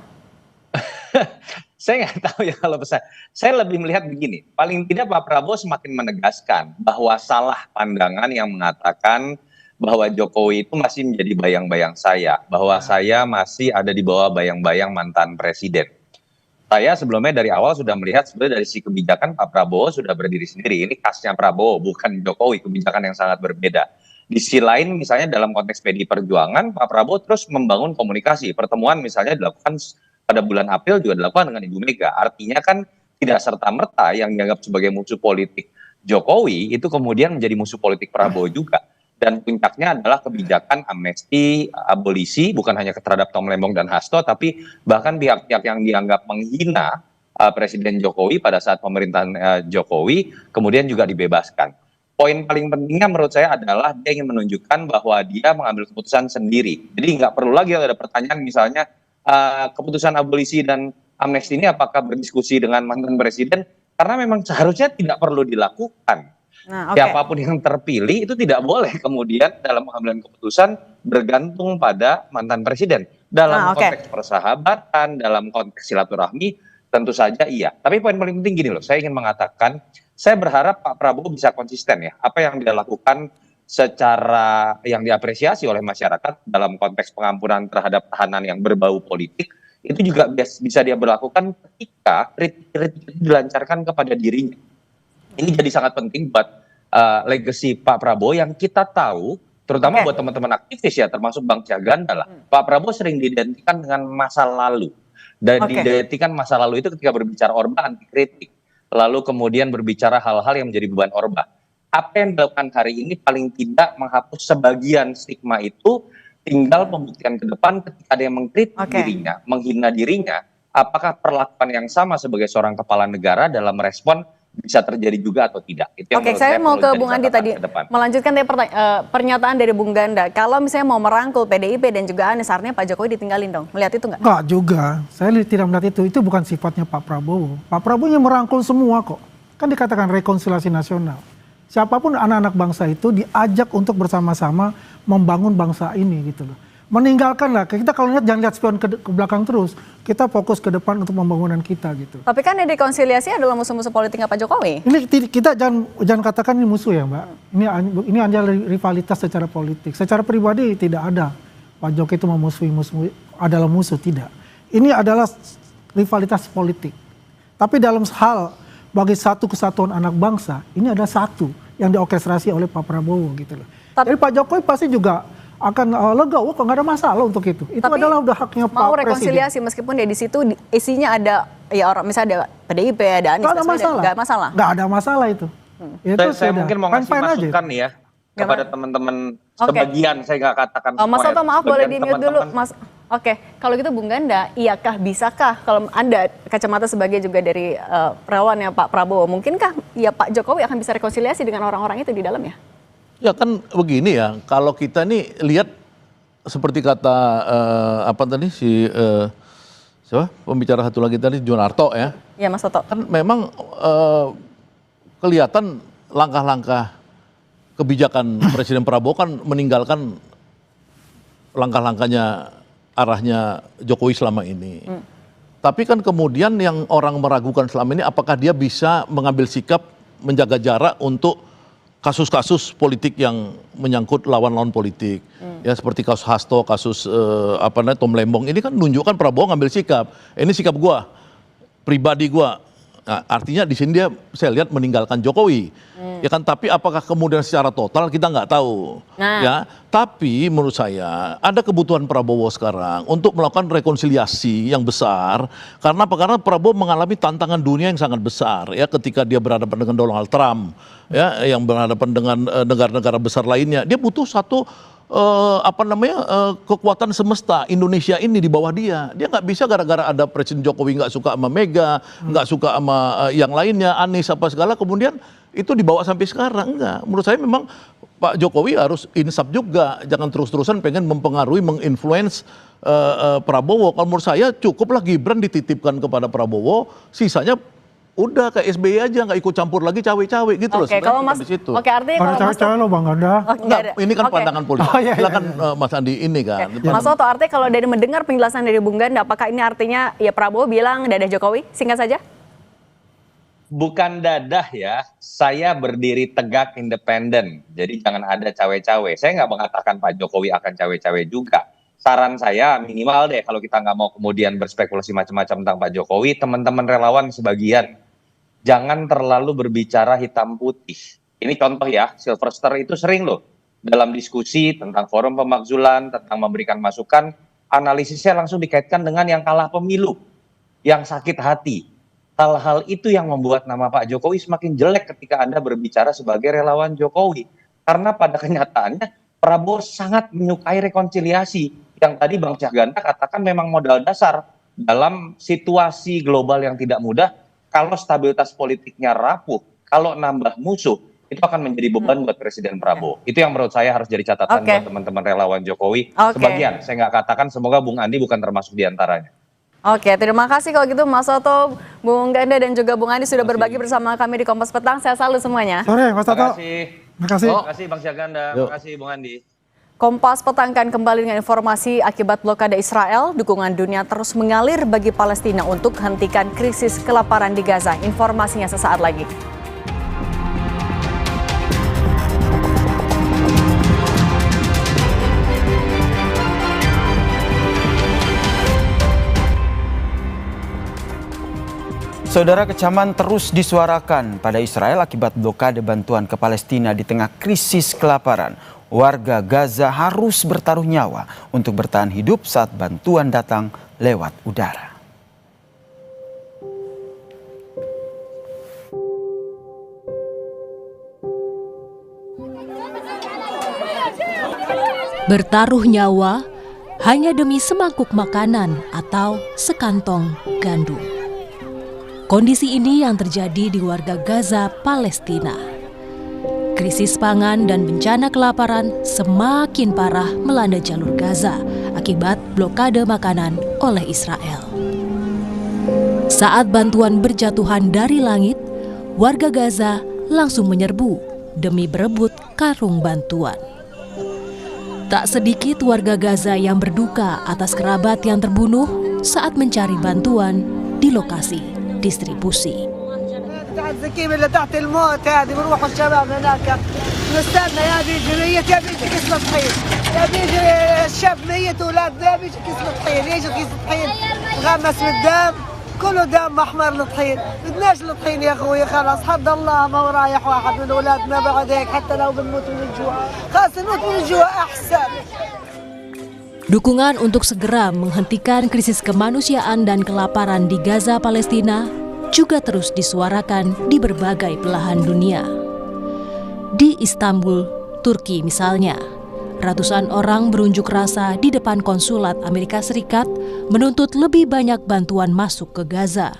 Saya nggak tahu ya kalau pesan. Saya lebih melihat begini, paling tidak Pak Prabowo semakin menegaskan bahwa salah pandangan yang mengatakan bahwa Jokowi itu masih menjadi bayang-bayang saya, bahwa saya masih ada di bawah bayang-bayang mantan presiden. Saya sebelumnya dari awal sudah melihat sebenarnya dari sisi kebijakan Pak Prabowo sudah berdiri sendiri. Ini khasnya Prabowo, bukan Jokowi, kebijakan yang sangat berbeda. Di sisi lain misalnya dalam konteks PDI Perjuangan, Pak Prabowo terus membangun komunikasi. Pertemuan misalnya dilakukan pada bulan April juga dilakukan dengan Ibu Mega. Artinya kan tidak serta-merta yang dianggap sebagai musuh politik Jokowi itu kemudian menjadi musuh politik Prabowo juga. Dan puncaknya adalah kebijakan amnesti, abolisi, bukan hanya terhadap Tom Lembong dan Hasto, tapi bahkan pihak-pihak yang dianggap menghina Presiden Jokowi pada saat pemerintahan Jokowi, kemudian juga dibebaskan. Poin paling pentingnya menurut saya adalah dia ingin menunjukkan bahwa dia mengambil keputusan sendiri. Jadi nggak perlu lagi ada pertanyaan misalnya keputusan abolisi dan amnesti ini apakah berdiskusi dengan mantan presiden, karena memang seharusnya tidak perlu dilakukan. Nah, okay. Siapapun yang terpilih itu tidak boleh kemudian dalam pengambilan keputusan bergantung pada mantan presiden. Dalam konteks persahabatan, dalam konteks silaturahmi, tentu saja iya. Tapi poin paling penting gini loh, saya ingin mengatakan, saya berharap Pak Prabowo bisa konsisten ya. Apa yang dia lakukan secara yang diapresiasi oleh masyarakat dalam konteks pengampunan terhadap tahanan yang berbau politik, itu juga bisa dia berlakukan ketika kritik dilancarkan kepada dirinya. Ini jadi sangat penting buat legacy Pak Prabowo yang kita tahu, terutama buat teman-teman aktivis ya, termasuk Bang Jaganda lah. Pak Prabowo sering diidentikan dengan masa lalu. Dan diidentikan masa lalu itu ketika berbicara Orba anti kritik. Lalu kemudian berbicara hal-hal yang menjadi beban Orba. Apa yang dilakukan hari ini paling tidak menghapus sebagian stigma itu, tinggal pembuktian ke depan ketika ada yang mengkritik dirinya, menghina dirinya, apakah perlakuan yang sama sebagai seorang kepala negara dalam respon bisa terjadi juga atau tidak. Oke, saya mau ke Bung Andi tadi melanjutkan pernyataan dari Bung Ganda. Kalau misalnya mau merangkul PDIP dan juga Anies, artinya Pak Jokowi ditinggalin dong. Melihat itu nggak? Nggak juga. Saya tidak melihat itu. Itu bukan sifatnya Pak Prabowo. Pak Prabowo yang merangkul semua kok. Kan dikatakan rekonsiliasi nasional. Siapapun anak-anak bangsa itu diajak untuk bersama-sama membangun bangsa ini gitu loh. Meninggalkanlah, kita kalau lihat jangan lihat spion ke belakang terus, kita fokus ke depan untuk pembangunan kita gitu. Tapi kan yang rekonsiliasi adalah musuh-musuh politiknya Pak Jokowi. Ini kita jangan katakan ini musuh ya Mbak. Ini hanya rivalitas secara politik. Secara pribadi tidak ada Pak Jokowi itu memusuhi adalah musuh, tidak. Ini adalah rivalitas politik. Tapi dalam hal bagi satu kesatuan anak bangsa, ini ada satu yang diorkestrasi oleh Pak Prabowo gitu loh. Jadi Pak Jokowi pasti juga akan lega, kok nggak ada masalah untuk itu. Itu tapi adalah udah haknya Pak Presiden. Mau rekonsiliasi meskipun di situ isinya ada ya orang misalnya ada PDIP, ada Anies, nggak ada masalah. Nggak masalah. Nggak ada masalah itu. Itu saya mungkin mau ngasih masukan nih ya kepada teman-teman sebagian, saya nggak katakan semua. Mas Soto maaf boleh di mute dulu, Mas. Oke, kalau gitu Bung Ganda, iyakah bisakah kalau Anda kacamata sebagai juga dari relawannya Pak Prabowo, mungkinkah ya Pak Jokowi akan bisa rekonsiliasi dengan orang-orang itu di dalamnya? Ya kan begini ya, kalau kita nih lihat seperti kata apa tadi siapa pembicara satu lagi tadi Junarto ya. Iya Mas Soto. Kan memang kelihatan langkah-langkah kebijakan Presiden Prabowo kan meninggalkan langkah-langkahnya arahnya Jokowi selama ini. Tapi kan kemudian yang orang meragukan selama ini apakah dia bisa mengambil sikap menjaga jarak untuk kasus-kasus politik yang menyangkut lawan-lawan politik, ya seperti kasus Hasto, kasus Tom Lembong ini kan menunjukkan Prabowo ngambil sikap. Ini sikap gua, pribadi gua. Nah, artinya di sini dia saya lihat meninggalkan Jokowi, ya kan. Tapi apakah kemudian secara total kita nggak tahu, ya. Tapi menurut saya ada kebutuhan Prabowo sekarang untuk melakukan rekonsiliasi yang besar. Karena apa? Karena Prabowo mengalami tantangan dunia yang sangat besar, ya, ketika dia berhadapan dengan Donald Trump, ya, yang berhadapan dengan negara-negara besar lainnya. Dia butuh satu kekuatan semesta Indonesia ini di bawah dia. Dia nggak bisa gara-gara ada Presiden Jokowi nggak suka sama Mega, nggak suka sama yang lainnya, Anies apa segala, kemudian itu dibawa sampai sekarang. Enggak. Menurut saya memang Pak Jokowi harus insaf juga, jangan terus-terusan pengen mempengaruhi, menginfluence Prabowo. Kalau menurut saya cukuplah Gibran dititipkan kepada Prabowo, sisanya udah kayak SBY aja, nggak ikut campur lagi cawe-cawe gitu loh. Oke, kalau Mas, oke, artinya kalau Mas cawe-cawe lo Bang Ganda. Enggak, ini kan pandangan politik. Silakan Mas Andi ini kan. Mas Soto, artinya kalau dari mendengar penjelasan dari Bung Ganda, apakah ini artinya ya Prabowo bilang dadah Jokowi? Singkat saja. Bukan dadah ya, saya berdiri tegak independen. Jadi jangan ada cawe-cawe. Saya nggak mengatakan Pak Jokowi akan cawe-cawe juga. saran saya minimal deh kalau kita nggak mau kemudian berspekulasi macam-macam tentang Pak Jokowi, teman-teman relawan sebagian jangan terlalu berbicara hitam putih. Ini contoh ya, Sylvester itu sering loh dalam diskusi tentang forum pemakzulan, tentang memberikan masukan, analisisnya langsung dikaitkan dengan yang kalah pemilu, yang sakit hati. Hal-hal itu yang membuat nama Pak Jokowi semakin jelek ketika Anda berbicara sebagai relawan Jokowi. Karena pada kenyataannya Prabowo sangat menyukai rekonsiliasi. Yang tadi Bang Syahganda katakan memang modal dasar dalam situasi global yang tidak mudah. Kalau stabilitas politiknya rapuh, kalau nambah musuh, itu akan menjadi beban buat Presiden Prabowo. Itu yang menurut saya harus jadi catatan buat teman-teman relawan Jokowi. Sebagian, saya nggak katakan, semoga Bung Andi bukan termasuk diantaranya. Oke, terima kasih kalau gitu Mas Toto, Bung Ganda dan juga Bung Andi sudah berbagi bersama kami di Kompas Petang. Saya salut semuanya. Sore Mas Toto. Terima kasih Bang Syahganda, terima kasih Bung Andi. Kompas Petang akan kembali dengan informasi akibat blokade Israel, dukungan dunia terus mengalir bagi Palestina untuk hentikan krisis kelaparan di Gaza. Informasinya sesaat lagi. Saudara, kecaman terus disuarakan pada Israel akibat blokade bantuan ke Palestina di tengah krisis kelaparan. Warga Gaza harus bertaruh nyawa untuk bertahan hidup saat bantuan datang lewat udara. Bertaruh nyawa hanya demi semangkuk makanan atau sekantong gandum. Kondisi ini yang terjadi di warga Gaza, Palestina. Krisis pangan dan bencana kelaparan semakin parah melanda jalur Gaza akibat blokade makanan oleh Israel. Saat bantuan berjatuhan dari langit, warga Gaza langsung menyerbu demi berebut karung bantuan. Tak sedikit warga Gaza yang berduka atas kerabat yang terbunuh saat mencari bantuan di lokasi distribusi. الزكيمة اللي تحت الموت هذه بنروح الشباب هناك نستنى يا بيجي ميت يا بيجي كيس طحين يا بيجي الشاب ميت واولاد يا بيجي كيس طحين يجي كيس طحين غمس بالدم كله دم احمر الطحين بدناش الطحين يا اخوي خلاص حد الله ما هو رايح واحد من اولادنا بعد هيك حتى لو بنموت من الجوع خلاص نموت من الجوع احسن. Dukungan untuk segera menghentikan krisis kemanusiaan dan kelaparan di Gaza, Palestina juga terus disuarakan di berbagai belahan dunia. Di Istanbul, Turki misalnya, ratusan orang berunjuk rasa di depan konsulat Amerika Serikat menuntut lebih banyak bantuan masuk ke Gaza.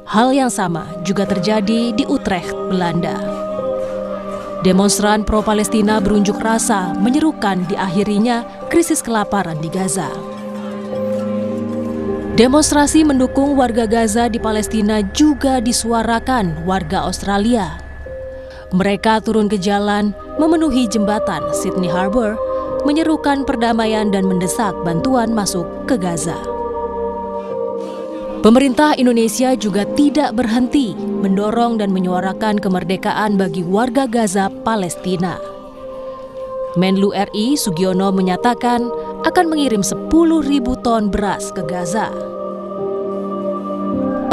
Hal yang sama juga terjadi di Utrecht, Belanda. Demonstran pro-Palestina berunjuk rasa menyerukan diakhirinya krisis kelaparan di Gaza. Demonstrasi mendukung warga Gaza di Palestina juga disuarakan warga Australia. Mereka turun ke jalan memenuhi jembatan Sydney Harbour, menyerukan perdamaian dan mendesak bantuan masuk ke Gaza. Pemerintah Indonesia juga tidak berhenti mendorong dan menyuarakan kemerdekaan bagi warga Gaza, Palestina. Menlu RI Sugiono menyatakan akan mengirim 10.000 ton beras ke Gaza.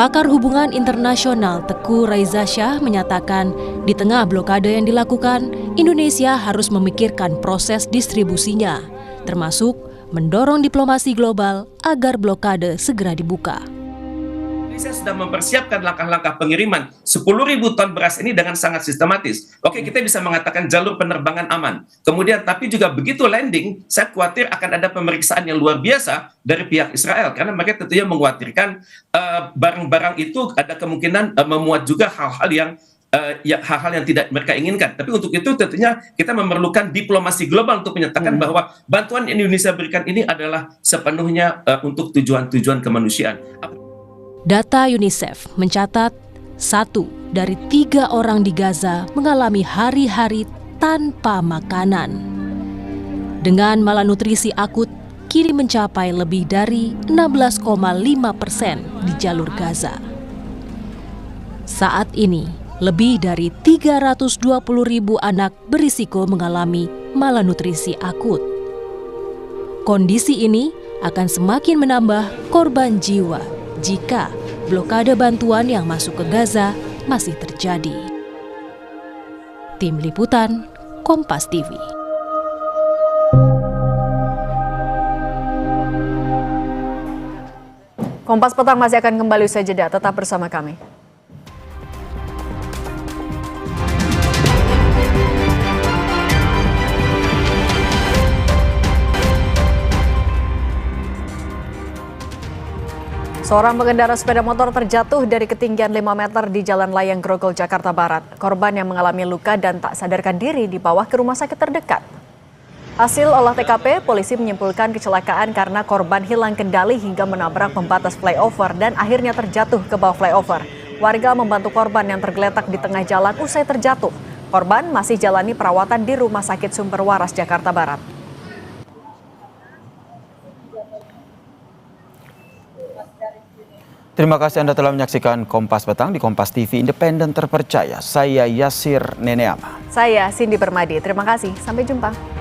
Pakar hubungan internasional Teguh Raiza Shah menyatakan di tengah blokade yang dilakukan, Indonesia harus memikirkan proses distribusinya, termasuk mendorong diplomasi global agar blokade segera dibuka. Indonesia sudah mempersiapkan langkah-langkah pengiriman 10.000 ton beras ini dengan sangat sistematis. Oke, kita bisa mengatakan jalur penerbangan aman. Kemudian, tapi juga begitu landing, saya khawatir akan ada pemeriksaan yang luar biasa dari pihak Israel. Karena mereka tentunya mengkhawatirkan barang-barang itu ada kemungkinan memuat juga hal-hal yang tidak mereka inginkan. Tapi untuk itu tentunya kita memerlukan diplomasi global untuk menyatakan bahwa bantuan yang Indonesia berikan ini adalah sepenuhnya untuk tujuan-tujuan kemanusiaan. Data UNICEF mencatat 1 dari 3 orang di Gaza mengalami hari-hari tanpa makanan. Dengan malnutrisi akut kini mencapai lebih dari 16,5% di jalur Gaza. Saat ini, lebih dari 320.000 anak berisiko mengalami malnutrisi akut. Kondisi ini akan semakin menambah korban jiwa jika blokade bantuan yang masuk ke Gaza masih terjadi. Tim Liputan, Kompas TV. Kompas Petang masih akan kembali usai jeda, tetap bersama kami. Seorang pengendara sepeda motor terjatuh dari ketinggian 5 meter di Jalan Layang Grogol, Jakarta Barat. Korban yang mengalami luka dan tak sadarkan diri dibawa ke rumah sakit terdekat. Hasil olah TKP, polisi menyimpulkan kecelakaan karena korban hilang kendali hingga menabrak pembatas flyover dan akhirnya terjatuh ke bawah flyover. Warga membantu korban yang tergeletak di tengah jalan usai terjatuh. Korban masih jalani perawatan di Rumah Sakit Sumber Waras, Jakarta Barat. Terima kasih Anda telah menyaksikan Kompas Petang di Kompas TV Independen Terpercaya. Saya Yasir Neneama. Saya Cindy Permadi. Terima kasih. Sampai jumpa.